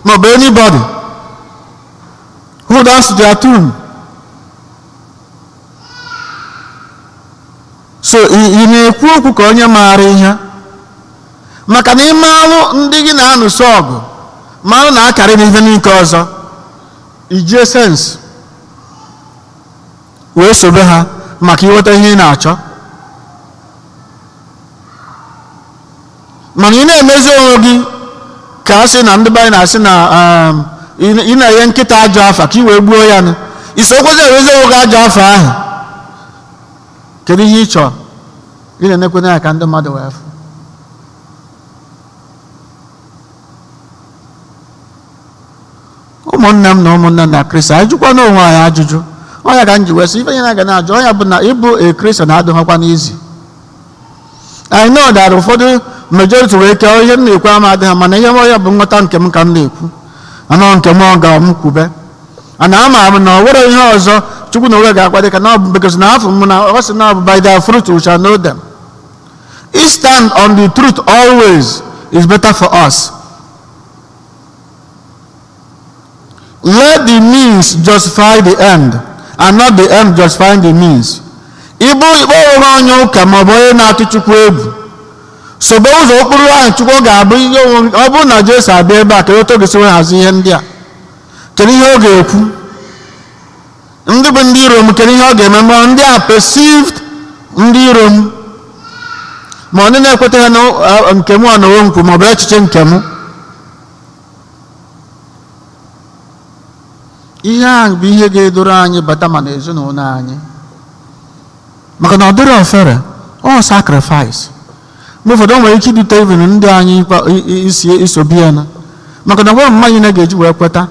ma ọ bụ anybody who dance to their tune. So ị na-ekwu okwu ka onye maara ihe maka na ime alụ ndị gị na-anụso ọgụ mmanụ na-akarị n'ihe n'ike ọzọ ijie sens wee sobe ha maka iweta ihe ị na-achọ, mana ị na-emezi onwe gị ka a sị na ndị be anyị na-asị na ị na-enye nkịta ajọ afa ka ị wee gbuo ya nụ isokwezi ewezi onwe gị ajọ afa ahụ. Kedu ihe ị chọrọ ị na-enekwe ya ka ndị mmadụ wee fụ? Ụmụnne m na ụmụnne na Kristi anyị jụkwa n'onwe anyị ajụjụ. Ọnya ka m ji wee sị ife nye na-aga na-ajụ ọnya bụ na ịbụ a Christian adịghịkwa n'izi. I know that ụfọdụ majority wee kee ihe m na-ekwu ama adịghị mana ihe ọya bụ nghọta nke m ka m na-ekwu anọ nke m ọ ga m kwube ana ama m na ọ nwere ihe ọzọ Chukwu na onwe ga-akwa dị ka na ọ bụ because na afọ m na ọ sị na ọ bụ by their fruit we shall know them. I stand on the truth always is better for us. Let the means justify the end and not the end justifying the means. Ịbụ ikpe onwe onye ụka ma ọ bụ onye na-atụ Chukwu egwu sobe ụzọ okpuru ahụ Chukwu ga-abụ ihe ọ bụrụ na Jesu abịa ebe a ka otu oge siwe hazi ihe ndị a kedu ihe ọ ga-ekwu? Ndị bụ ndị iro m kedu ihe ọ ga-eme ma ndị a perceived ndị iro m ma ndị na-ekwetaghị na nke m ọnọwo nkwu ma ọ bụ echiche nke m. Ihe ahụ bụ ihe ga-edoro anyị bata ma na ezinụlọ anyị maka na ọ dịrị ofere ọ sacrifice mgbe ụfọdụ nwere ike idute even ndị anyị isobia na maka na nwere mmanya na ga-eji wee kweta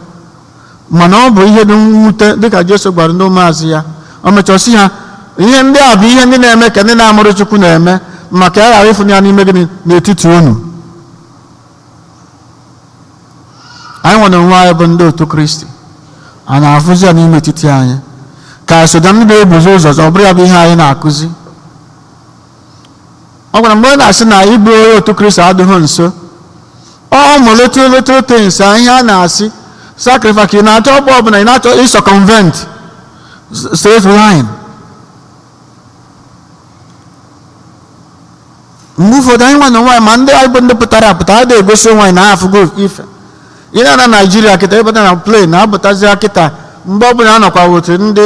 mana ọ bụ ihe dị mwute dịka Jesu gwara ndị ụmụazị ya o mechọsị ha ihe ndị a bụ ihe ndị na-eme ka ndị na-amụrụ Chukwu na-eme maka ya ghara ịfụ ya n'ime gị n'etiti unu. Anyị nwere onwe anyị bụ ndị otu Kristi a na-afụzi ya n'ime etiti anyị ka soda ndị na-ebuzi ụzọ ọ bụrụ ya bụ ihe anyị na-akụzi. Ọ gwara mgbe ọ na-asị na ịbụ onye otu Kristi adịghị nso ọ mụ little things ihe a na-asị sacrifice ị na-achọ ọgba ọbụla ị na-achọ ịsọ convent straight line. Mgbe ụfọdụ anyị nwa na nwaanyị ma ndị anyị bụ ndị pụtara apụta a na-egosi nwaanyị na afụgo ife ị na-ana Naijiria kịta ịbata na plane na-apụtazi kịta mgbe ọbụla a nọkwa otu ndị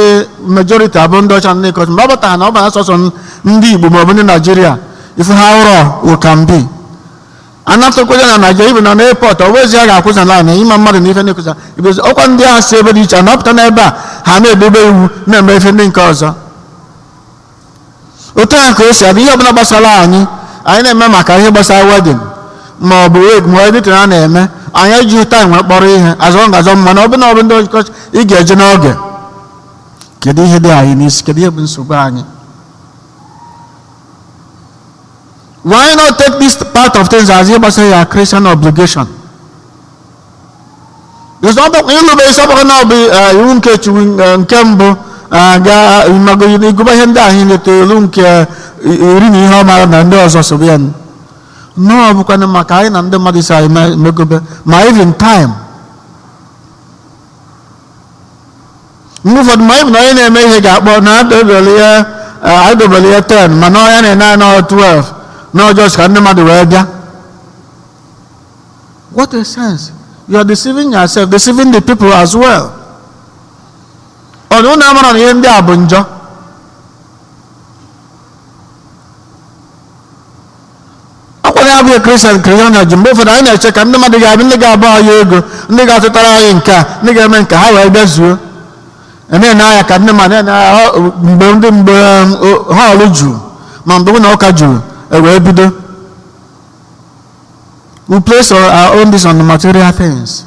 majority abụ ndị ọcha ndị kọcha mgbe ọ batara na ọ bana sọsọ ndị Igbo maọbụ ndị Naijiria ife ha ụrọ ụkambi anatọkwaja na Naijiria ibe na n'airport ọ wezi a ga-akwụza na ịma mmadụ na ife na-ekwuza ibezi ọkwa ndị ahụ si ebe dị iche anapụta n'ebe a ha na-edebe iwu na-eme ife ndị nke ọzọ. Otu ahụ ka o si adị ihe ọbụla gbasara anyị na-eme maka ihe gbasara wedding ma ọ bụ wed ma ọ a na-eme anyị ejighị time wee kpọrọ ihe azọ ngazọ mma na ọ bụ na ọ bụ ndị ọchịchị ị ga-eje n'oge. Kedu ihe dị anyị n'isi? Kedu ihe bụ nsogbu anyị? Why not take this part of things as if say a Christian obligation? There's not ịlụbe isi ọbụla na ọ bụ iwu nke Chukwu nke mbụ ga-ịgụba ihe ndị ahụ ileta elu nke iri na ihe ọ mara na ndị ọzọ sobe ya no ọ bụkwana maka anyị na ndị mmadụ si anyị megobe ma even time. Mgbe ụfọdụ ma ịbụ na onye na-eme ihe ga-akpọ na adobere ya 10 mana ọ ya na-ene na 12 na ọjọọ ka ndị mmadụ wee bịa. What a sense! You are deceiving yourself, deceiving the people as well. Ọ na ụnụ amara na ihe ndị a bụ njọ. Ọkwa ya abụghị Christian na ji mgbe ụfọdụ anyị na-eche ka ndị mmadụ ga-abịa ndị ga-abụ anyị ego ndị ga-atụtara anyị nke a ndị ga-eme nke ha wee bịa zuo na-ene anya ka ndị mmadụ mgbe ha ọrụ juru ma mgbe na ụka juru wee bido. We place our own this on the material things.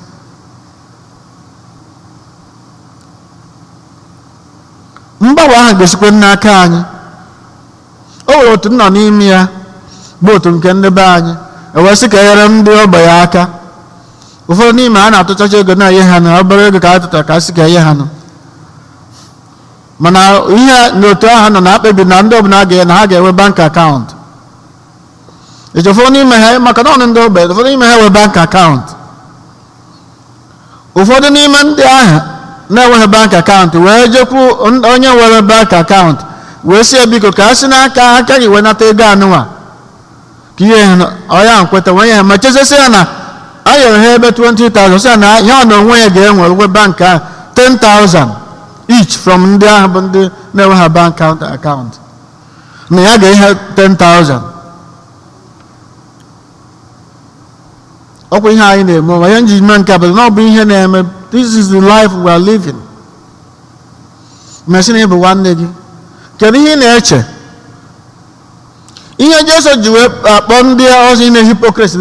Mgbanwe ahụ ga-esikwa n'aka anyị. O nwere otu nọ n'ime ya bụ otu nke ndị be anyị wee sị ka enyere ndị ogbe ya aka. Ụfọdụ n'ime ha na-atụchacha ego na-enye ha na obere ego ka ha tụtara ka a sị ka enye ha nụ. mana ihe n'otu ahụ nọ na-akpebi na ndị ọbụla na ha ga-enwe bank account. Eji ụfọdụ n'ime ha maka na ọnụ ndị ogbenye ụfọdụ n'ime ha nwe bank account. Ụfọdụ n'ime ndị ahụ na-enweghị bank account wee jekwu onye nwere bank account wee sie biko ka a sị n'aka aka gị wee nata ego anụnwa ka ihe ọya nkweta wee ya ma chezesi ya na a nyere ha ebe 20,000 sị na ya na onwe ya ga-enwe bank ahụ 10,000 each from ndị ahụ bụ ndị na-enweghị bank account na ya ga-ihe 10,000. Ọkwa ihe anyị na-eme ma ya njime nke abụọ na ọ bụ ihe na-eme. This is the life we are living. Mesị na ịbụ nwanne gị kedu ihe ị na-eche? Ihe Jesu ji wee akpọ ndị ọzọ ime hypocrisy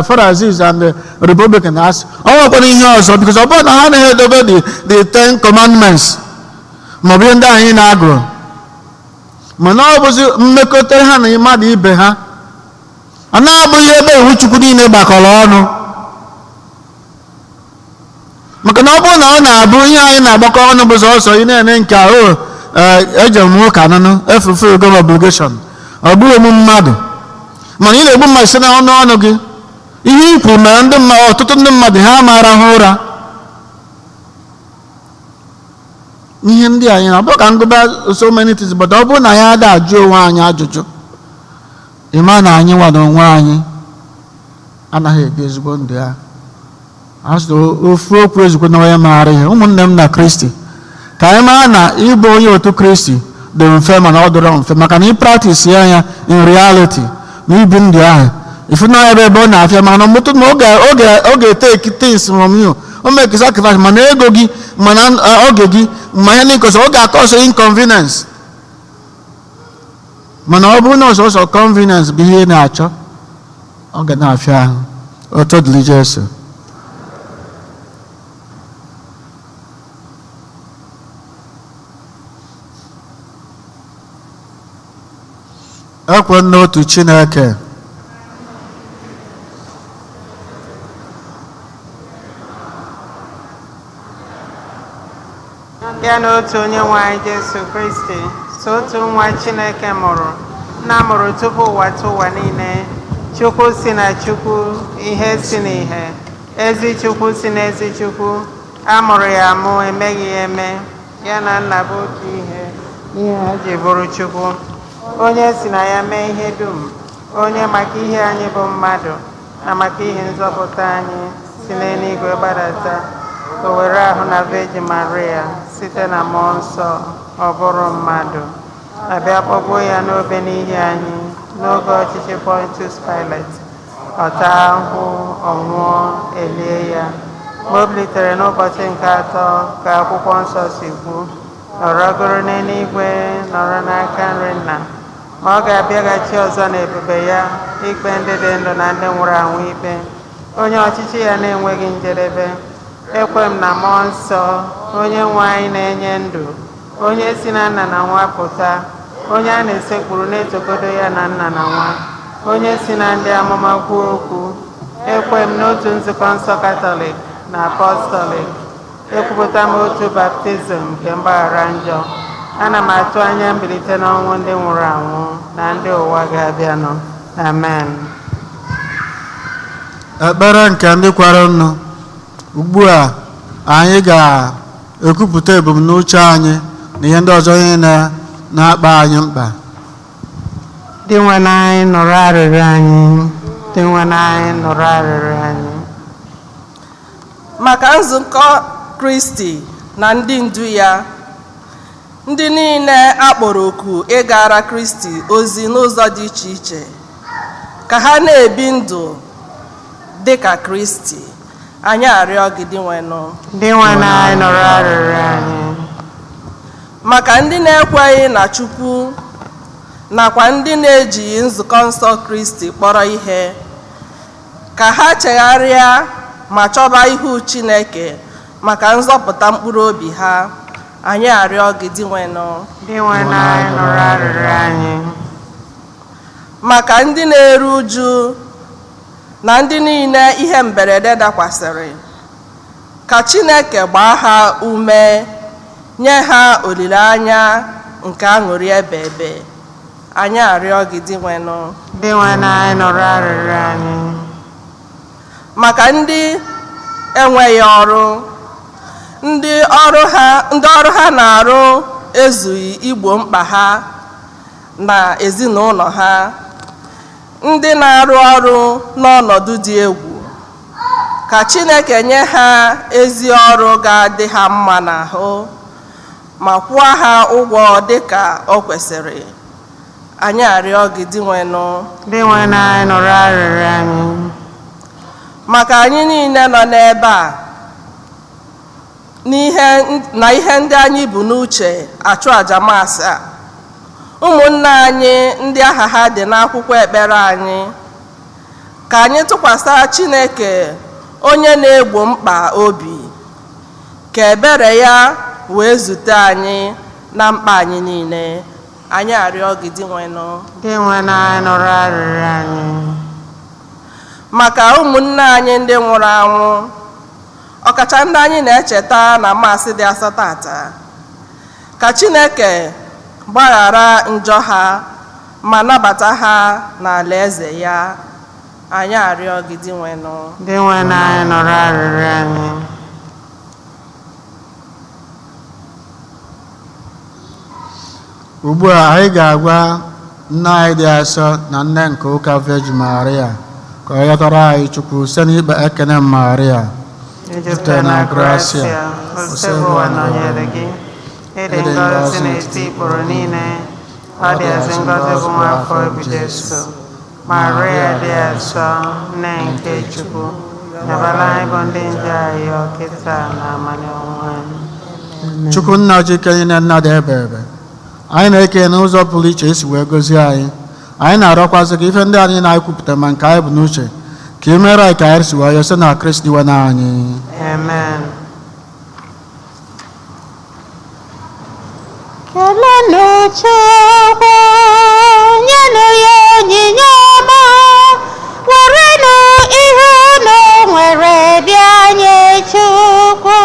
Pharisees and the Republican asị ọ nwekwara ihe ọzọ because ọ bụrụ na ha anaghị edobe the 10 commandments maọbụ ihe ndị anyị na-agụ mana ọ bụzi mmekọta ha na mmadụ ibe ha ọ na-abụghị ebe iwu Chukwu niile gbakọrọ ọnụ. Maka na ọ bụrụ na ọ na-abụ ihe anyị na-agbakọ ọnụ bụ sọsọ ị na-ene nke ahụ eje m ụka nụnụ fulfill God obligation ọ bụghị ụmụ mmadụ mana ị na-egbu mmadụ si na ọnụ gị ihe i kwuru mere ndị mmadụ ọtụtụ ndị mmadụ ha mara ha ụra. Ihe ndị anyị na ọ bụrụ ka ngụba so many things but ọ bụrụ na ya ada ajụ onwe anyị ajụjụ ịma na anyị nwa na onwe anyị anaghị ebi ezigbo ndụ ya. Ofu okwu ezigbo na onye maara ihe ụmụnne m na Kristi ka anyị mara na ịbụ onye otu Kristi dị mfe mana ọ dịrọ mfe maka na ị practice ya in reality na ibi ndụ ahụ ifu na ebe ọ na-afịa mana mụtụ na oge take things from you o make sacrifice mana ego gị mana oge gị ma ihe n'ikoso ọ ga-akọsọ inconvenience mana ọ bụrụ na ọsọsọ convenience bụ ihe na-achọ ọ ga na-afịa ahụ otu dịrị Jesu. Ekwe n'otu Chineke ya na otu onye nwe anyị Jesu Kristi so otu nwa Chineke mụrụ na mụrụ tupu ụwa tụ ụwa niile. Chukwu si na Chukwu, ihe si na ihe, ezi Chukwu si na ezi Chukwu, a mụrụ ya amụ emeghị ya eme, ya na Nna bụ otu ihe ha ji bụrụ Chukwu. Onye si na ya mee ihe dum, onye maka ihe anyị bụ mmadụ na maka ihe nzọpụta anyị si n'eluigwe gbadata o were ahụ na Virgin Maria site na mmụọ nsọ ọ bụrụ mmadụ abịa kpọgbuo ya n'obe n'ihi anyị n'oge ọchịchị Pontius Pilate ọ taa ahụhụ ọ nwụọ elie ya ma o bilitere n'ụbọchị nke atọ ka akwụkwọ nsọ si kwu nọrọgoro n'eluigwe nọrọ n'aka nri Nna ma ọ ga-abịaghachi ọzọ n'ebube ya ikpe ndị dị ndụ na ndị nwụrụ anwụ ikpe onye ọchịchị ya na-enweghị njedebe. Ekwe m na mmụọ nsọ onye nwe anyị na-enye ndụ onye si na Nna na Nwa pụta onye a na-esekpuru na-etogodo ya na Nna na Nwa onye si na ndị amụma kwuo okwu. Ekwe m n'otu nzukọ nsọ Katọlik na Apọstọlik ekwupụta m otu baptizim nke mgbaghara njọ. Ana m atụ anya mbilite n'ọnwụ ndị nwụrụ anwụ na ndị ụwa ga-abịanụ. Amen. Ekpere nke ndị kwara nnu. Ugbu a anyị ga-ekwupụta ebumnuche anyị na ihe ndị ọzọ ihe na-akpa anyị mkpa. Dị nwe n'anyị nụrụ arịrịọ anyị. Dị nwe n'anyị nụrụ arịrịọ anyị. Maka nzukọ Kristi na ndị ndu ya, ndị niile akpọrọ oku ịgara Kristi ozi n'ụzọ dị iche iche ka ha na-ebi ndụ dị ka Kristi, anyị arịọ gị dị nwenụ. Dị nwe n'anyị nụrụ arịrịọ anyị. Maka ndị na-ekweghị na Chukwu nakwa ndị na-ejighị nzukọ nsọ Kristi kpọrọ ihe ka ha chegharịa ma chọba ihu Chineke maka nzọpụta mkpụrụ obi ha, anyị arịọ gị dị nwenụ. Dị nwe n'anyị nụrụ arịrịọ anyị. Maka ndị na-eru uju na ndị niile ihe mberede dakwasịrị ka Chineke gbaa ha ume nye ha olileanya nke aṅụrị ebe ebe. Anyị arịọ gị dị nwenụ. Dị nwenụ anyị nụrụ arịrịọ anyị. Maka ndị enweghị ọrụ, ndị ọrụ ha na-arụ ezughị igbo mkpa ha na ezinụlọ ha, ndị na-arụ ọrụ n'ọnọdụ dị egwu, ka Chineke nye ha ezi ọrụ ga-adị ha mma n'ahụ ma kwụọ ha ụgwọ dịka o kwesịrị. Anyị arịọ gị dị nwenụ. Dị nwenụ anyị nụrụ arịrịọ anyị. Maka anyị niile nọ n'ebe a na ihe ndị anyị bụ n'uche achụ àjà Maasị a, ụmụnne anyị ndị aha ha dị n'akwụkwọ ekpere anyị, ka anyị tụkwasị Chineke onye na-egbo mkpa obi, ka ebere ya wee zute anyị na mkpa anyị niile. Anyị arịọ gị dị nwenụ. Dị nwenụ anyị nụrụ arịrịọ anyị. Maka ụmụnne anyị ndị nwụrụ anwụ, ọkacha ndị anyị na-echeta na Maasị dị asọ tata, ka Chineke gbaghara njọ ha ma nabata ha n'ala eze ya. Anyị arịọ gị dị nwenụ. Dị nwenụ anyị nụrụ arịrịọ anyị. Ugbu a anyị ga-agwa nne anyị dị asọ na nne nke ụka Virgin Maria ka ọ yọtara anyị Chukwu site n'ikpe ekene Maria Ijupụta na gracia, osebo ụwa nọnyere gị, ịdị ngọzi n'etiti ikpuru niile, ọ dị ezi ngọzi bụ nwa afọ ibu Jesu. Maria dị asọ, nne nke Chukwu, nyabala anyị bụ ndị nje anyị kịta na amani ọnwụ anyị. Chukwu nna Chike niile nna dị ebe ebe, anyị na-ekele n'ụzọ pụrụ iche esi wee gozie anyị. Anyị na-arịọkwazị ka ife ndị anyị na-ekwupụta ma nke anyị bụ n'uche ka ị mere anyị ka anyị si wee site na Kristi nwe anyị. Amen. Kelenụ Chukwu, nyenụ ya onyinye ọma, werenụ ihe unu nwere bịa nye Chukwu.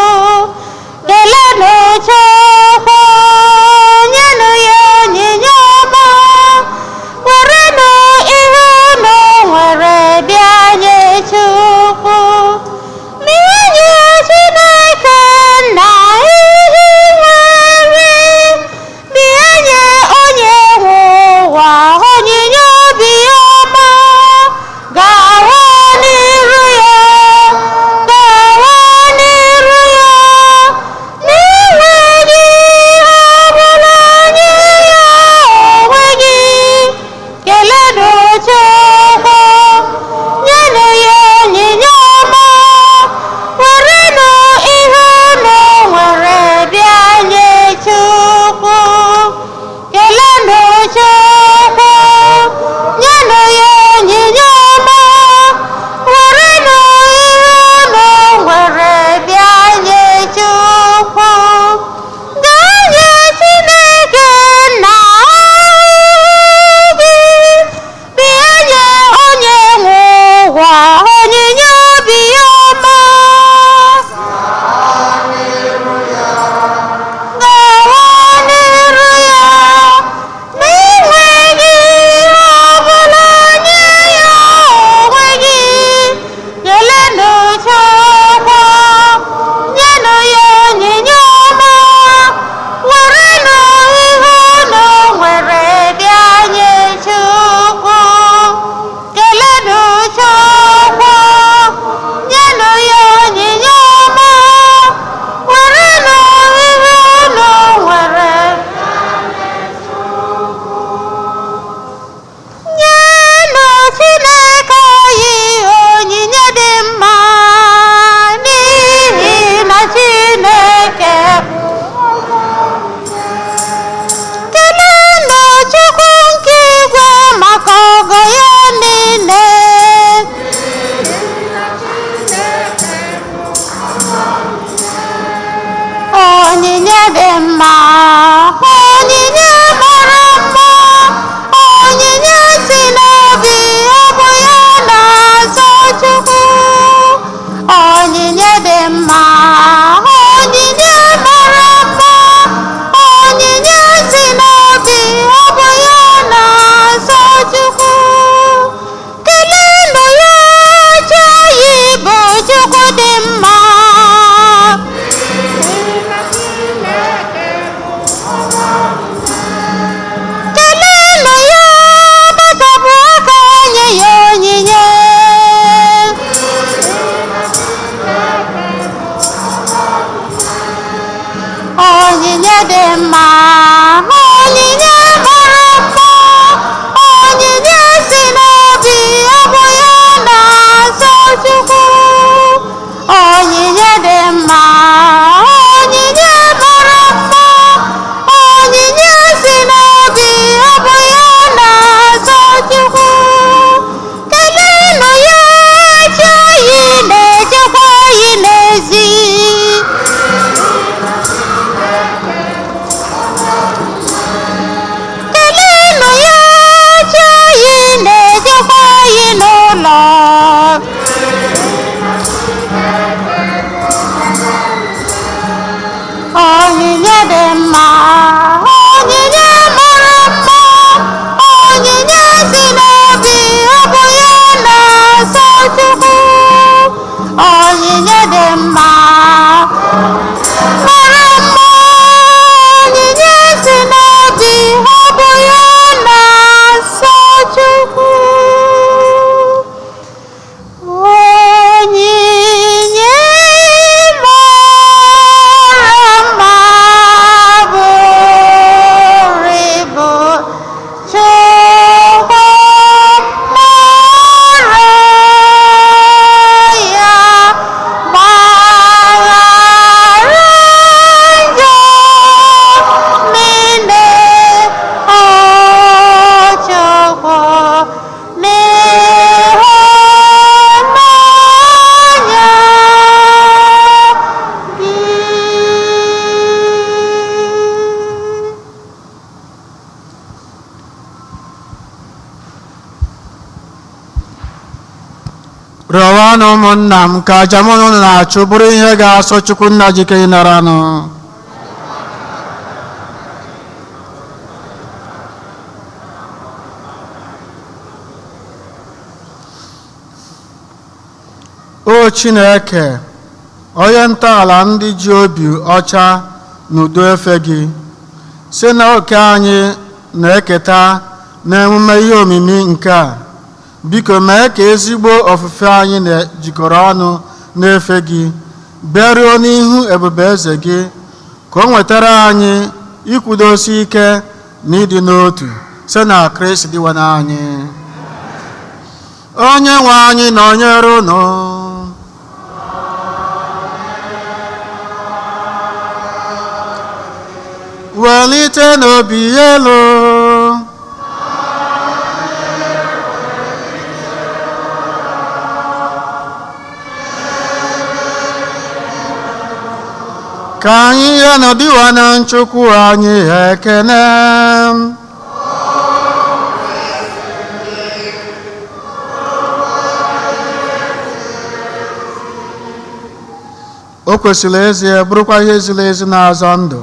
Kelenụ Chukwu, nyenụ ya onyinye ọma, werenụ ihe unu nwere bịa nye Chukwu. Nye Chineke nna ihe nwere, bịa nye onye nwe dị mma, onyinye mara mma, onyinye si n'obi, ọ bụ ya na-asọ Chukwu. Onyinye dị mma, onyinye mara mma, onyinye si n'obi, ọ bụ ya na-asọ Chukwu. Keleenụ ya, chi anyị na-echekwa anyị n'ezi. Keleenụ ya, chi anyị na-echekwa anyị n'ụlọ. Onyinye dị mma, onyinye mara mma, onyinye si n'obi, ọ bụ ya na-asọ Chukwu. Onyinye dị mma, mara mma, onyinye si n'obi, ọ bụ ya na-asọ Chukwu. Onyinye mara mma buru ibu, Chukwu mara ya, gbaghara njọ niile, o Chukwu, n'ịhụnanya gị. Rịọwanụ ụmụnna m ka aja mụ na unu na-achụ bụrụ ihe ga-asọ Chukwu nna jike ịnaranụ. O Chineke, onye ntọala ndị ji obi ọcha n'udo efe gị, si na oke anyị na-eketa n'emume ihe omimi nke a, biko mee ka ezigbo ofufe anyị na-jikọrọ ọnụ n'efe gị bịaruo n'ihu ebube eze gị, ka o nwetara anyị ikwudosi ike na ịdị n'otu site na Kristi dịwa n'anyị. Onye nwe anyị nọnyere unu. Welite n'obi elu. Ka anyị ya nọdịwa na Chukwu anyị ekene. O kwesịrị ezie bụrụkwa ihe ziri ezi na-azọ ndụ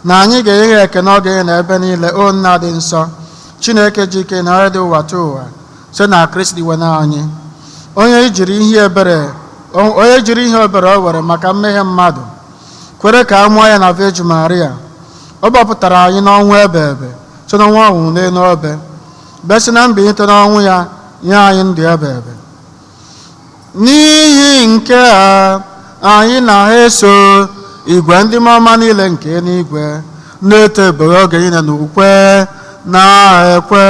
na anyị ga-enye ya ekene oge na ebe niile, o nna dị nsọ, Chineke ji ike na dị ụwa tụ ụwa site na Kristi iwe na anyị, onye jiri ihe ebere o were maka mmehie mmadụ, kwere ka a mụọ ya na Virgin Maria. Ọ gbapụtara anyị n'ọnwụ ebe ebe site n'ọnwụ ọnwụ n'elu obe, besi na mbilite n'ọnwụ ya nye anyị ndụ ebe ebe. N'ihi nke a, anyị na-eso igwe ndị ọma niile nke n'igwe na-eto ebere oge niile n'ukwe na ekwe.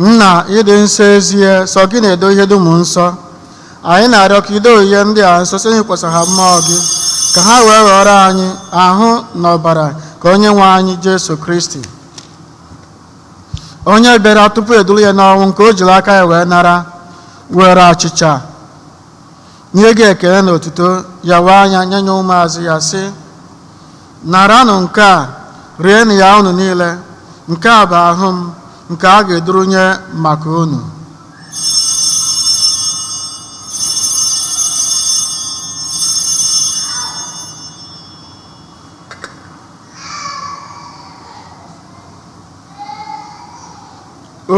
Nna ịdị nsọ ezie, sọ gị na-edo ihe dum nsọ. Anyị na-arịọ ka ido ihe ndị a nsọ site n'ikwasa ha mmụọ gị, ka ha wee ghọrọ anyị ahụ na ọbara ka onye nwe anyị Jesu Kristi, onye bịara tupu eduru ya n'ọnwụ, nke o jiri aka ya wee nara, were achịcha nye gị ekele na otuto ya, wee anya nye nye ụmụazụ ya sị, naranụ nke a, rienụ ya unu niile, nke a bụ ahụ m nke a ga-eduru nye maka unu.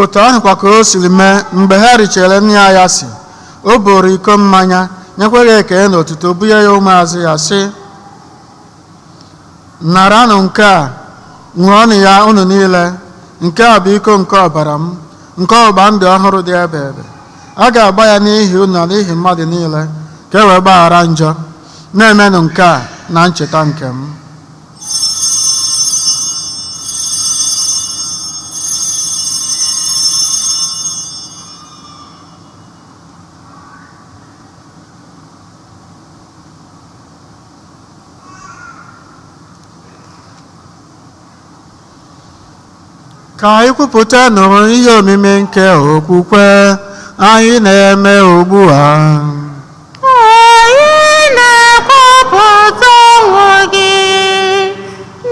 Otu ahụkwa ka o siri mee mgbe ha richara nri ya si, o boro iko mmanya, nyekwa ya ekele na otuto, bunye ya ụmụazụ ya sị, naranụ nke a, ṅụọnụ ya unu niile, nke a bụ iko nke ọbara m, nke ọgba ndụ ọhụrụ dị ebe ebe. A ga-agba ya n'ihi unu na n'ihi mmadụ niile, ka e wee gbaghara njọ. Na-emenụ nke a na ncheta nke m. Ka anyị kwupụta nụrụ ihe omimi nke okwukwe anyị na-eme ugbu a. Anyị na-ekwupụta ọnwụ gị,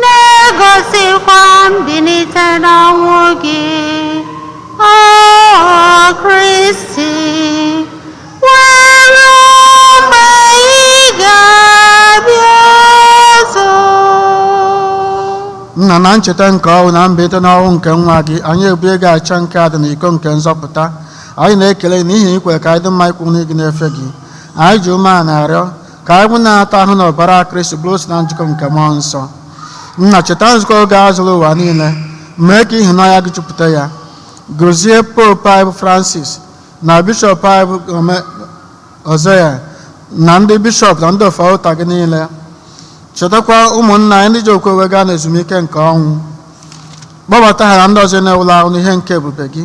na-egosikwa mbilite n'ọnwụ gị, o Kristi, were mgbe ị ga-abịa ọzọ. Nna, na ncheta nke ọnwụ na mbilite n'ọnwụ nke nwa gị, anyị ebue gị acha nke a dị n'iko nke nzọpụta. Anyị na-ekele n'ihi ikwe ka anyị dị mma ikwu gị na-efe gị. Anyị ji ume a na-arịọ ka anyị bụ na-ata ahụ na ọbara Kristi bụrụ otu na njikọ nke mmụọ nsọ. Nna, cheta nzukọ oge a zụrụ ụwa niile, mee ka ịhụnanya gị jupụta ya. Gọzie Pope anyị bụ Francis na bishọp anyị bụ Ozeya na ndị bishọp na ndị ofe ụta gị niile. Chetakwa ụmụnna anyị ndị ji okwe gaa n'ezumike nke ọnwụ. Kpọbata ha na ndị ọzọ na-ewula ahụ n'ihe nke ebube gị.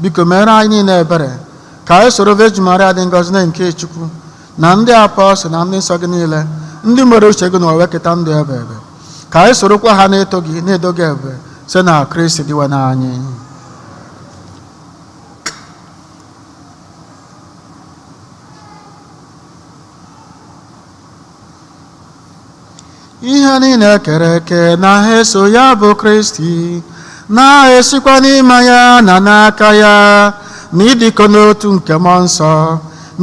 Biko mere anyị niile ebere, ka anyị soro Virgin Maria dị ngọzi na nke Chukwu na ndị apọstọl na ndị nsọ gị niile, ndị mere uche gị n'ụwa weketa ndụ ebe ebe. Ka anyị sorokwa ha na-eto gị, na-edo gị ebe site na Kristi dịwa n'anyị. Ihe niile kere eke na ha eso ya bụ Kristi, na-esikwa n'ime ya na n'aka ya, na ịdịkọ n'otu nke mmụọ nsọ,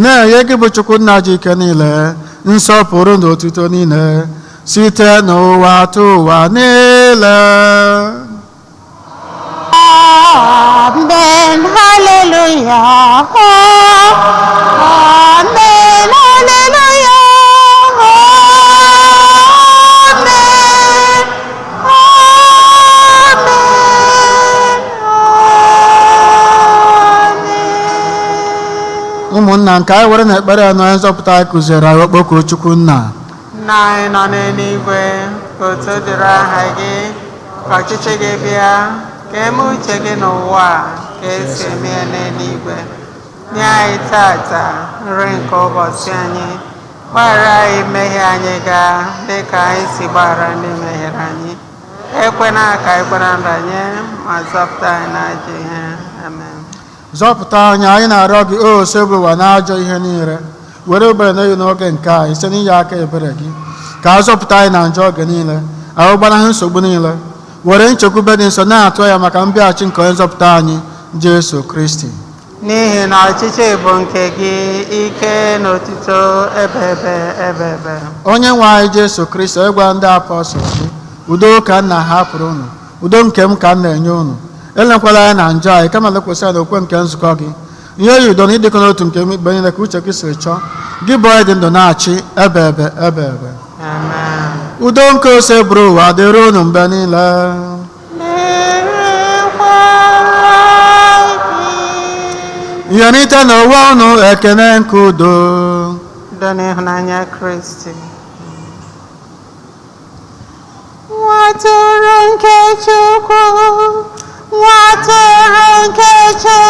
na-enye gị bụ Chukwu Nna ji ike niile, nsọpụrụ na otuto niile, site n'ụwa atọ ụwa niile. Amen, hallelujah. Amen, hallelujah. Ụmụnna, nke anyị were na ekpere ya na nzọpụta anyị kụziere anyị okpoko Chukwu Nna. Nna anyị nọ n'eluigwe, ka otu dịrị aha gị, ka ọchịchị gị bịa, ka eme uche gị n'ụwa ka esi eme ya n'eluigwe. Nye anyị tata nri nke ụbọchị anyị, gbaghara anyị mmehie anyị gaa dị ka anyị si gbaghara ndị mehiere anyị. Ekwena ka anyị kwere nranye, ma zọpụta anyị n'ajọ ihe. Amen. Zọpụta anyị, anyị na-arịọ gị, o Osebụ ụwa n'ajọ ihe niile. Were obere na eyi n'oge nke anyị site n'inye aka ebere gị, ka a zọpụta anyị na njọ oge niile, ahụ gbanahụ nsogbu niile. Were nchekwube dị nsọ na-atụ ya maka mbịaghachi nke onye nzọpụta anyị Jesu Kristi. N'ihi na ọchịchị bụ nke gị, ike na otuto ebe ebe. Onye nwe anyị Jesu Kristi, ịgwa ndị apọstọl gị, udo ka nna hapụrụ unu, udo nke m ka m na-enye unu. Elekwala ya na njọ anyị, kama lekwasị ya n'okwe nke nzukọ gị. Ihe yi udo na ịdịkọ n'otu nke mgbe niile ka uche gị siri chọọ, gị bụ onye dị ndụ na-achị ebe ebe. Amen. Udo nke ose bụrụ ụwa dịrị unu mgbe niile. Ihe nite n'ụwa unu ekene nke udo. Udo na ịhụnanya Kristi. Nwatụrụ nke Chukwu, nwatụrụ nke Chukwu.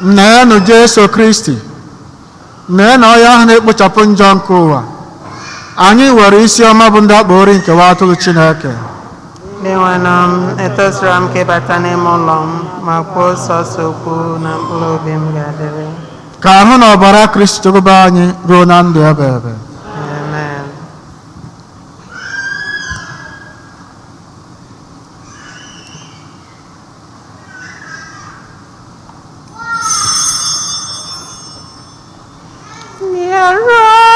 nneenụ Jesu Kristi, nneenụ ọya ahụ na-ekpochapụ njọ nke ụwa. Anyị were isi ọma bụ ndị akpọrọ nkewa atụrụ Chineke. N'enwenụ m etosira m ka ịbata n'ime ụlọ m ma kwuo sọsọ okwu na mkpụrụ obi m ga-adịrị. Ka ahụ na ọbara Kristi chekwaba anyị ruo na ndụ ebe ebe. Amen. Masih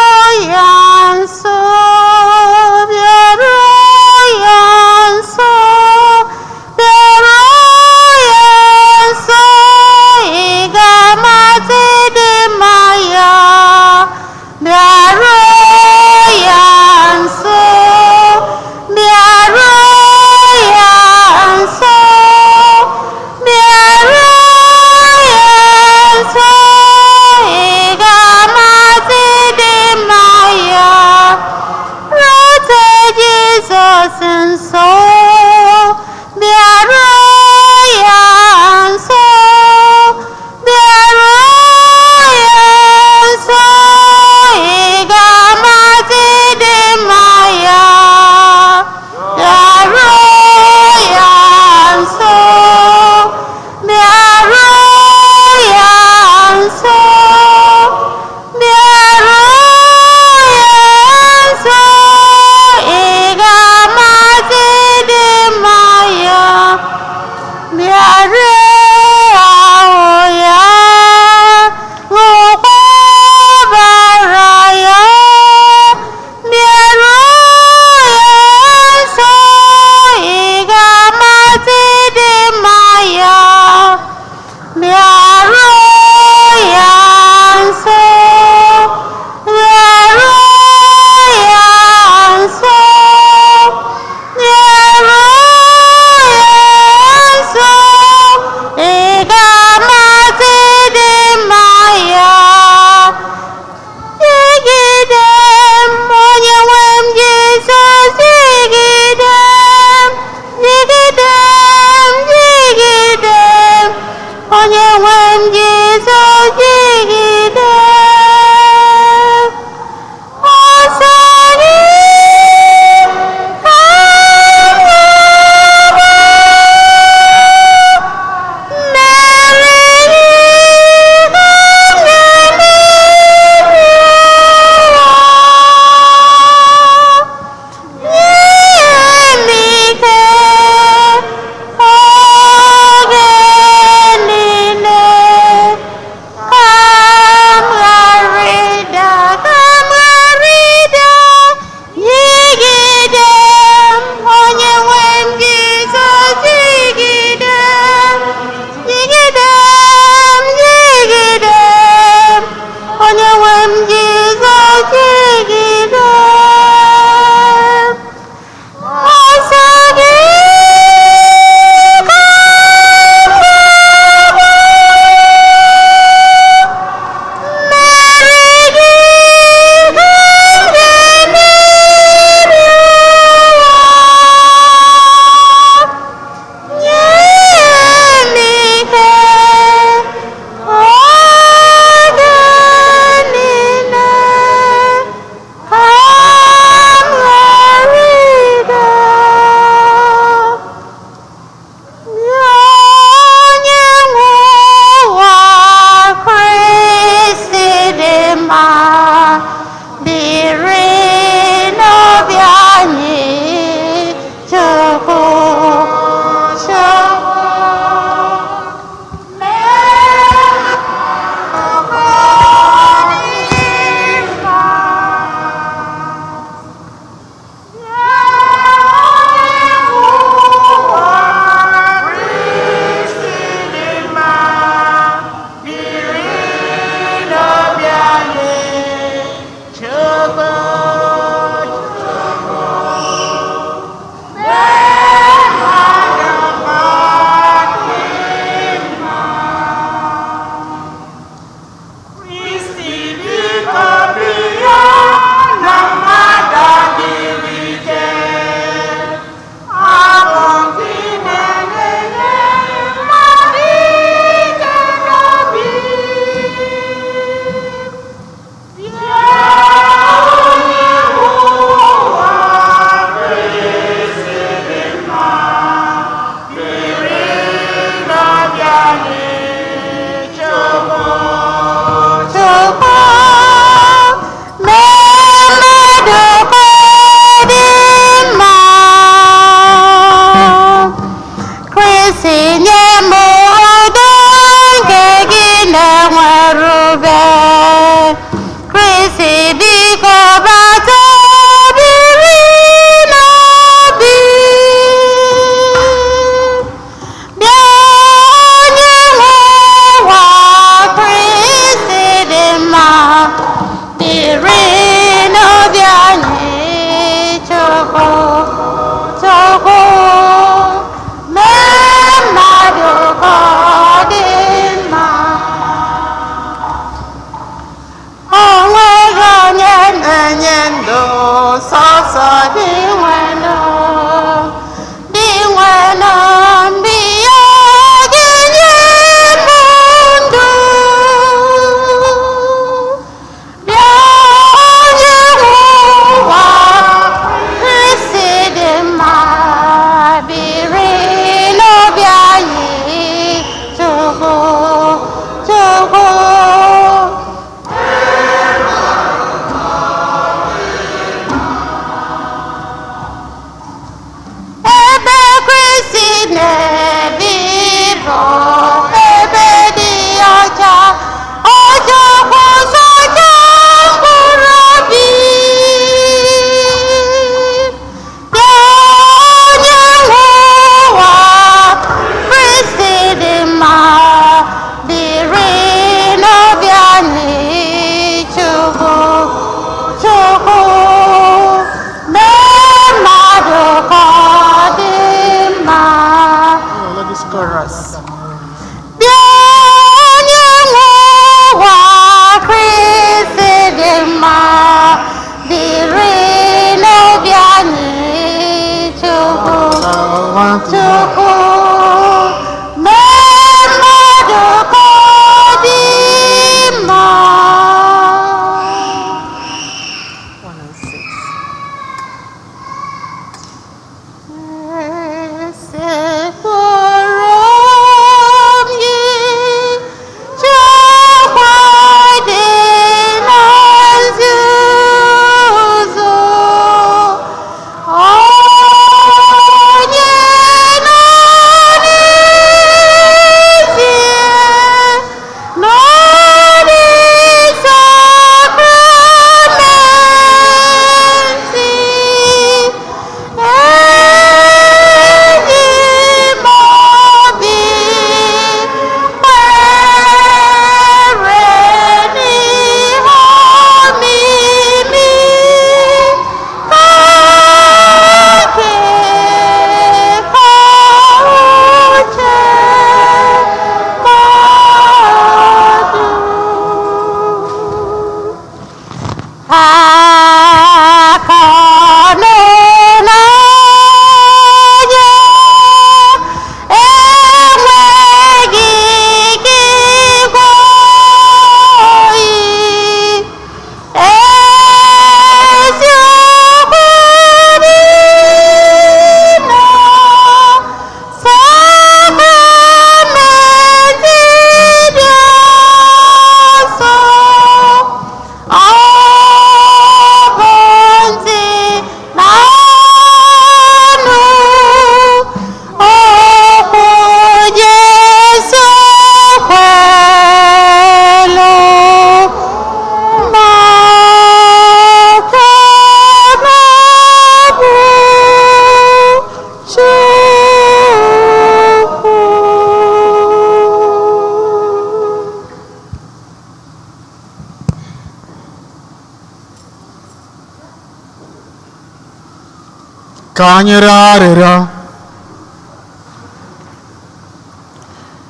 Ka anyị rịọ arịrịọ.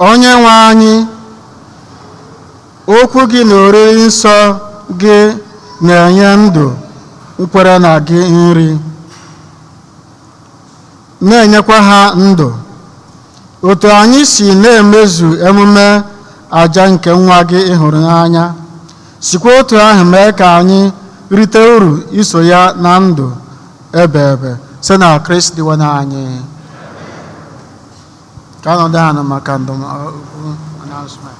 Onye nwe anyị, okwu gị na oriri nsọ gị na-enye ndụ nkwere na gị nri, na-enyekwa ha ndụ. Otu anyị si na-emezu emume aja nke nwa gị ịhụrụ n'anya, sikwa otu ahụ mee ka anyị rite uru iso ya na ndụ ebe ebe site na Kristi nwe anyị. Ka ọnọdụ ha maka ndụmọdụ announcement.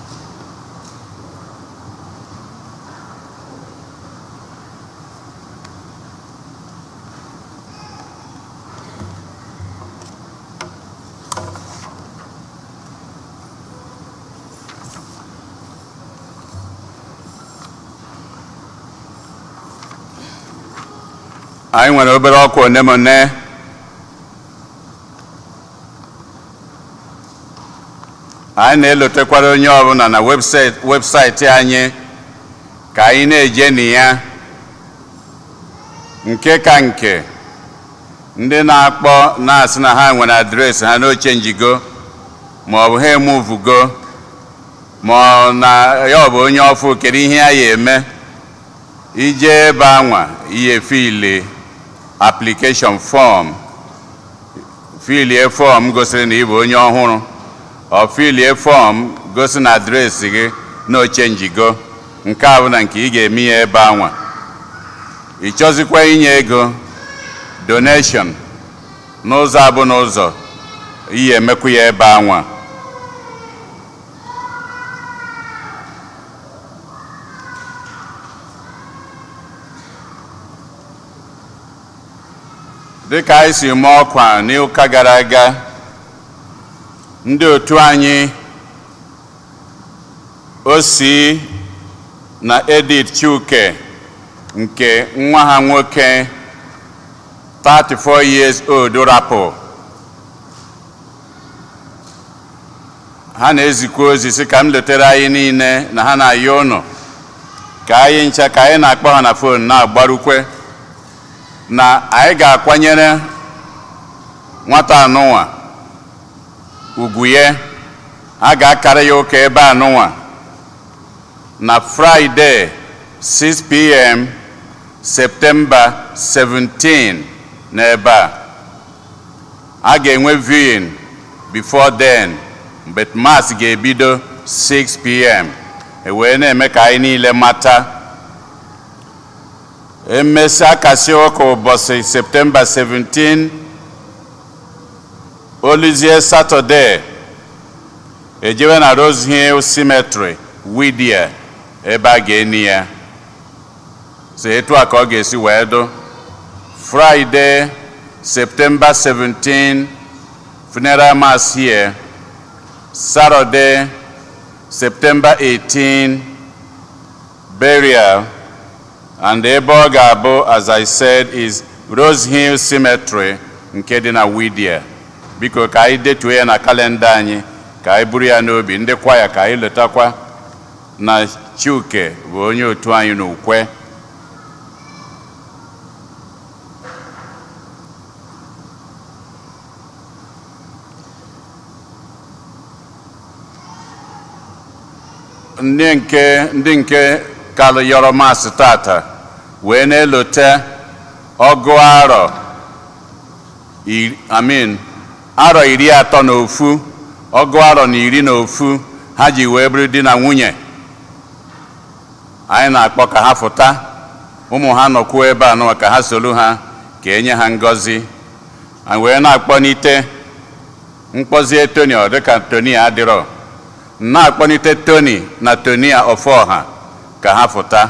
Anyị nwere obere ọkụ onemone. Anyị na-elotekwara onye ọbụla na webụsaịtị anyị ka anyị na-eje na ya nke ka nke ndị na-akpọ na-asị na ha nwere adreesị ha n'oche njigo ma ọ bụ ha emuvugo ma ọ na ya ọ bụ onye ọfụ kedu ihe ya ya eme ije ebe anwa ihe fili application form filie form gosiri na ị bụ onye ọhụrụ ọ filie form gosi na adreesị gị n'oche njigo nke a bụ na nke ị ga-eme ya ebe anwa. Ị chọzikwa inye ego donation n'ụzọ abụ n'ụzọ iyi emekwu ya ebe anwa. Dịka anyị si mee ọkwa n'ụka gara aga, ndị otu anyị osi na Edith Chuke nke nwa ha nwoke 34 years old rapụ, ha na-ezikwa ozi sị ka m letere anyị niile na ha na-ayọ ụnụ ka anyị ncha ka anyị na-akpọ ha na fon na-agbarukwe na anyị ga-akwanyere nwata anụnwa ugwu ya. Ha ga-akara ya ụka ebe anụnwa na Friday 6 p.m. September 17 n'ebe a ga-enwe viewing before then, but mass ga-ebido 6 p.m. wee na-eme ka anyị niile mata. Emesịa kasị ụka ụbọchị September 17 olizie Saturday ejewe na Rose Hill Cemetery Widia ebe a ga-eni ya. So etu a ka ọ ga-esi wee do. Friday September 17 funeral mass here. Saturday September 18 burial, and ebe ọ ga-abụ as I said is Rose Hill Cemetery nke dị na Widia. Biko ka anyị detuo ya na kalenda anyị ka anyị buru ya n'obi. Ndị kwaya ka anyị letakwa na Chuke bụ onye otu anyị n'Ukwe. Ndị nke kalụ yọrọ masị tata wee na-elote ọgụ arọ arọ 31, ọgụ arọ na 11 ha ji wee bụrụ di na nwunye. Anyị na-akpọ ka ha fụta ụmụ ha nọkwuo ebe anọ ka ha soro ha ka enye ha ngọzi. Anyị wee na-akpọnite mkpọzie Tony ọ dịka Tony adịrọ, na-akpọnite Tony na Tony Ọfọha ka ha fụta.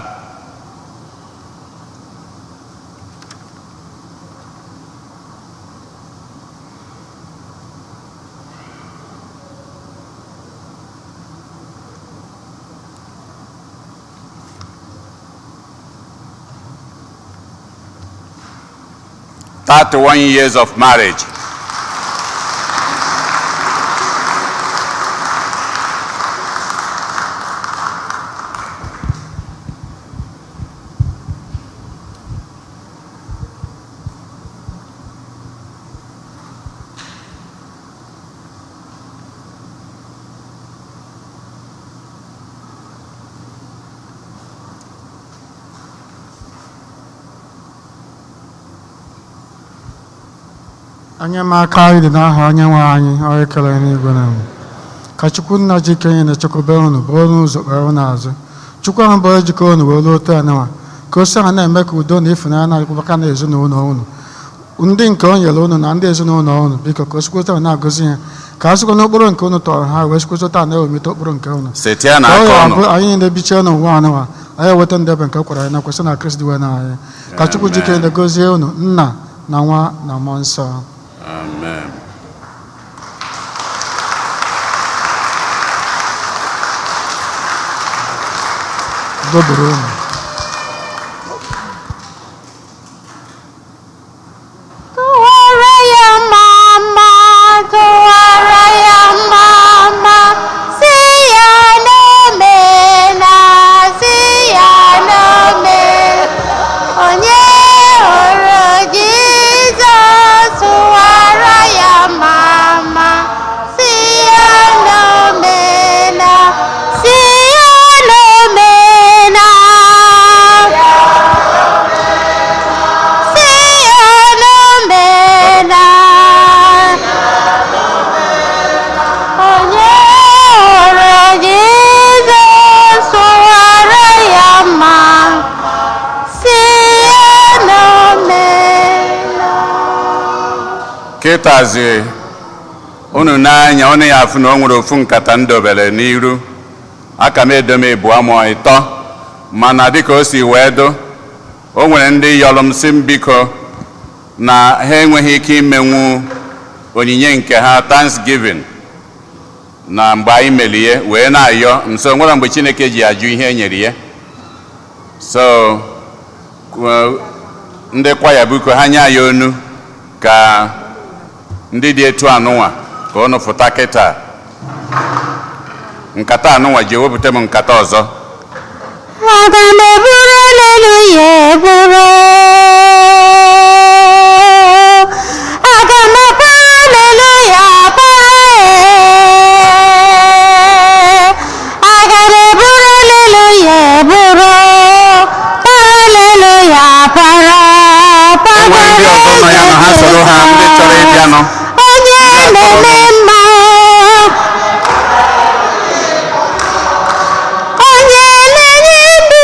"31 years of marriage." Anyị ma aka anyị dị n'aha onye nwe anyị ọ ekele n'igwe na mbụ. Ka Chukwu nna ji kenye na chekwube unu bụ ọnụ ụzọ kpere unu azụ. Chukwu ahụ bụ ejikọ unu wee lụọ taa nawa ka o si ha na-eme ka udo na ịfụnanya na-adịkwaka na ezinụlọ unu. Ndị nke o nyere unu na ndị ezinụlọ unu biko ka o sikwota na-agọzi ha ka a sịkwa n'okporo nke unu tọrọ ha wee sikwota na-ewemete okporo nke unu. Setia na Ka ọ aka ya ọnụ. bụ anyị na-ebicha n'ụwa anụwa anyị eweta ndebe nke kwara anyị na kwesị na Kristi wee na anyị. Ka Chukwu ji kenye gozie unu nna na nwa na mmụọ nsọ. Amen. Dobere unu. Tụwara ya mama, tụwara ya mama, si ya n'omena, si ya n'omena. Onye hụrụ Jizọs, tụwara ya mama, si ya n'omena, si ya n'omena. Kịtazi unu n'anya unu ya afụ na o nwere ofu nkata ndobere n'iru aka m edome bụ amụ ịtọ mana dịka o si wee do o nwere ndị yọrọ m sị m biko na ha enweghị ike imenwu onyinye nke ha Thanksgiving na mgbe anyị melie wee na-ayọ nso nwere mgbe Chineke ji ajụ ihe e nyere ya so ndị kwaya biko ha nye anyị onu ka ndị dị etu anụnwa ka unu fụta kịta nkata anụnwa ji ewepụta m nkata ọzọ. Aga m eburu aleluya eburu, aga m akpa aleluya akpa, aga m eburu aleluya eburu, para aleluya para, Enwe ndị ọzọ nọ ya na ha soro ha ndị chọrọ ịbịanụ. onye na-eme mma, onye na-enye ndụ,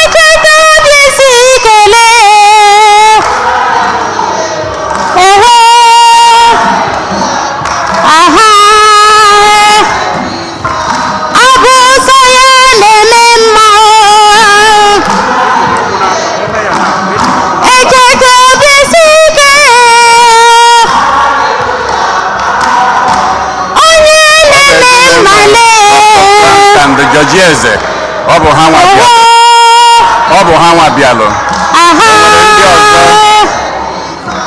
eketa obi esi ikele, ehe, aha, ọ bụ sọ ya na-eme mma, eketa obi esi ike, onye na-eme mmale, And Jọji Eze ọ bụ ha nwa bịa ọ bụ ha nwa bịalụ. aha,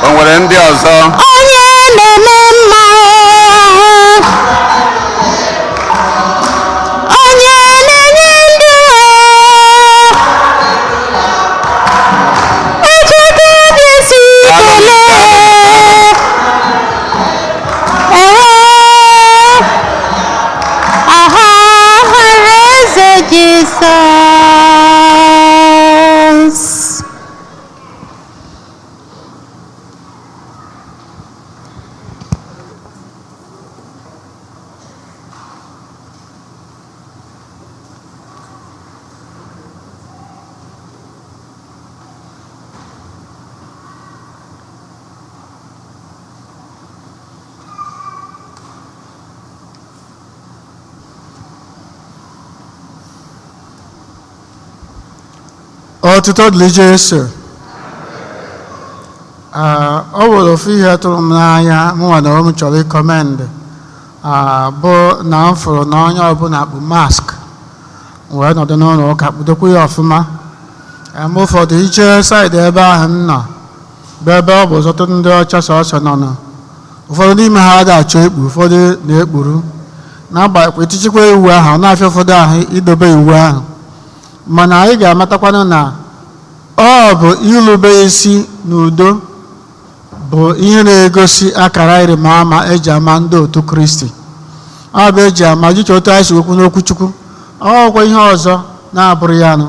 O nwere ndị ọzọ onye na-eme mma, onye na-enye ndụ, eketa obi esi ikele, ehe, aha, hara eze Jizọs. Ọtụtụ dịrị Jesu. Ọ nwere ofu ihe tụrụ m n'anya mụnwa na m chọrọ ịkọmendị bụ na m fụrụ na onye ọbụla kpụ mask wee nọdụ n'ụlọ ụka kpudokwu ya ọfụma. Mgbe ụfọdụ ije saịdị ebe ahụ m nọ bụ ebe ọ bụ ọtụtụ ndị ọcha sọsọ nọ nọ. Ụfọdụ n'ime ha ada achọ ekpu, ụfọdụ na-ekpuru na-agbakwa etichikwa iwu ahụ ọ na-afịa ụfọdụ ahụ idobe iwu ahụ. Mana anyị ga-amatakwanụ na ọ bụ irube isi n'udo bụ ihe na-egosi akara ịrịma ama eji ama ndị otu Kristi. Ọ bụ eji ama jicha otu anyị si okwu n'okwu Chukwu. Ọkwa ihe ọzọ na-abụrụ ya nụ.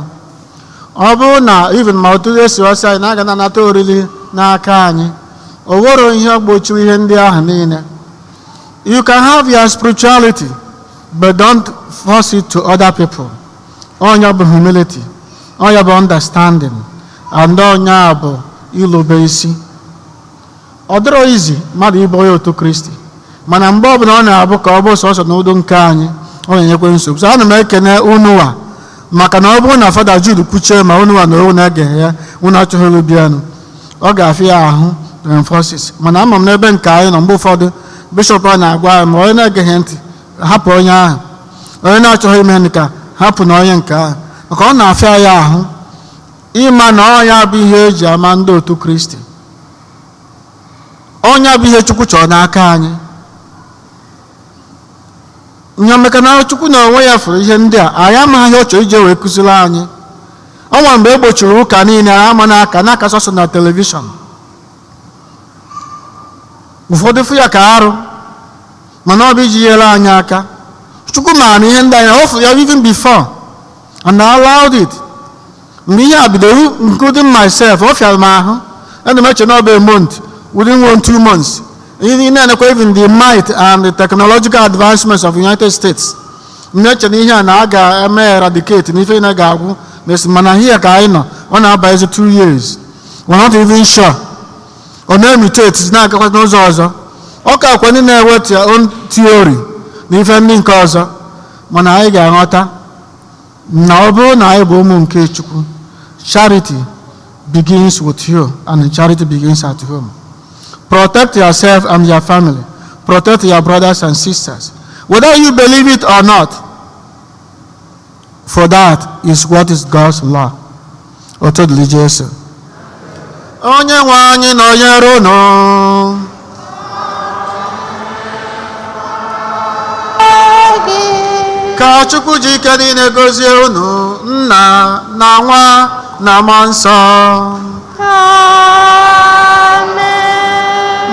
ọ bụrụ na even ma otu esi ọsị anyị na-aga na-anata oriri n'aka anyị, o nwere ihe gbochiri ihe ndị ahụ niile. You can have your spirituality, but don't force it to other people. Onye bụ humility, onye bụ understanding, and onye bụ ilube isi. Ọ dịrọ izi mmadụ ịbụ onye otu Kristi, mana mgbe ọbụla ọ na-abụ ka ọ bụ sọsọ n'udo nke anyị, ọ na-enyekwe nsogbu. So ana m ekene unuwa maka na ọ bụrụ na Fada Jude kwuchie ma unuwa na owu na-egeghị ya, unu achọghị elu bịanụ, ọ ga-afịa ya ahụ enforces. Mana ama m n'ebe nke anyị nọ, mgbe ụfọdụ bishọp a na-agwa anyị ma onye na-egeghị ntị hapụ onye ahụ, onye na-achọghị ime nka hapụ na onye nke ahụ, maka ọ na-afịa ya ahụ ịma na ọnya bụ ihe eji ama ndị otu Kristi. Ọnya bụ ihe Chukwu chọrọ n'aka anyị. Nyameka na Chukwu na onwe ya fụrụ ihe ndị a, anyị amaghị ọ chọrọ ije wee kụziri anyị. Ọnwa mgbe e gbochiri ụka niile ama n'aka sọsọ na telivishọn. Ụfọdụ fụ ya ka arụ, mana ọ bụ iji nyere anyị aka. Chukwu maara ihe ndị anyị, ọ fụrụ ya even before, and I allowed it. Mgbe ihe a bidoro, including myself, ọ fịara m ahụ. Ana m eche na ọ bụ a month, within 1-2 months. Ihe na-enekwa even the might and the technological advancements of the United States. M na-eche na ihe a na a ga-eme eradicate n'ife na ga-agwụ, mana here ka anyị nọ, ọ na-aba ezi 2 years. We're not even sure. Ọ na-emutate na-agakwa n'ụzọ ọzọ. Ọ ka akwa ndị na-eweta ya own theory na ife ndị nke ọzọ, mana anyị ga-aghọta na ọ bụrụ na anyị bụ ụmụ nke Chukwu, charity begins with you and charity begins at home. Protect yourself and your family. Protect your brothers and sisters. Whether you believe it or not, for that is what is God's law. Oto dịrị Jesu. Onye nwe anyị na onye runu. Ka Chukwu ji ike niile gozie unu, Nna na Nwa na Mmụọ Nsọ.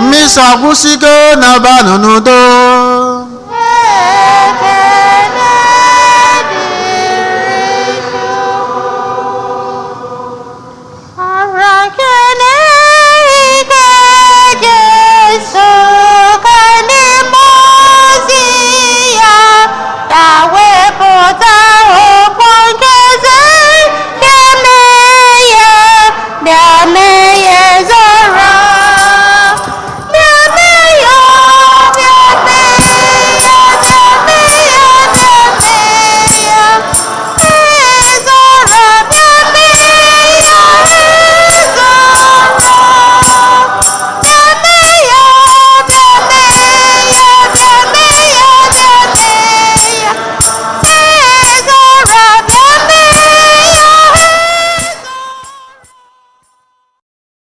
Mmisa agwụsịgo na banụ n'udo.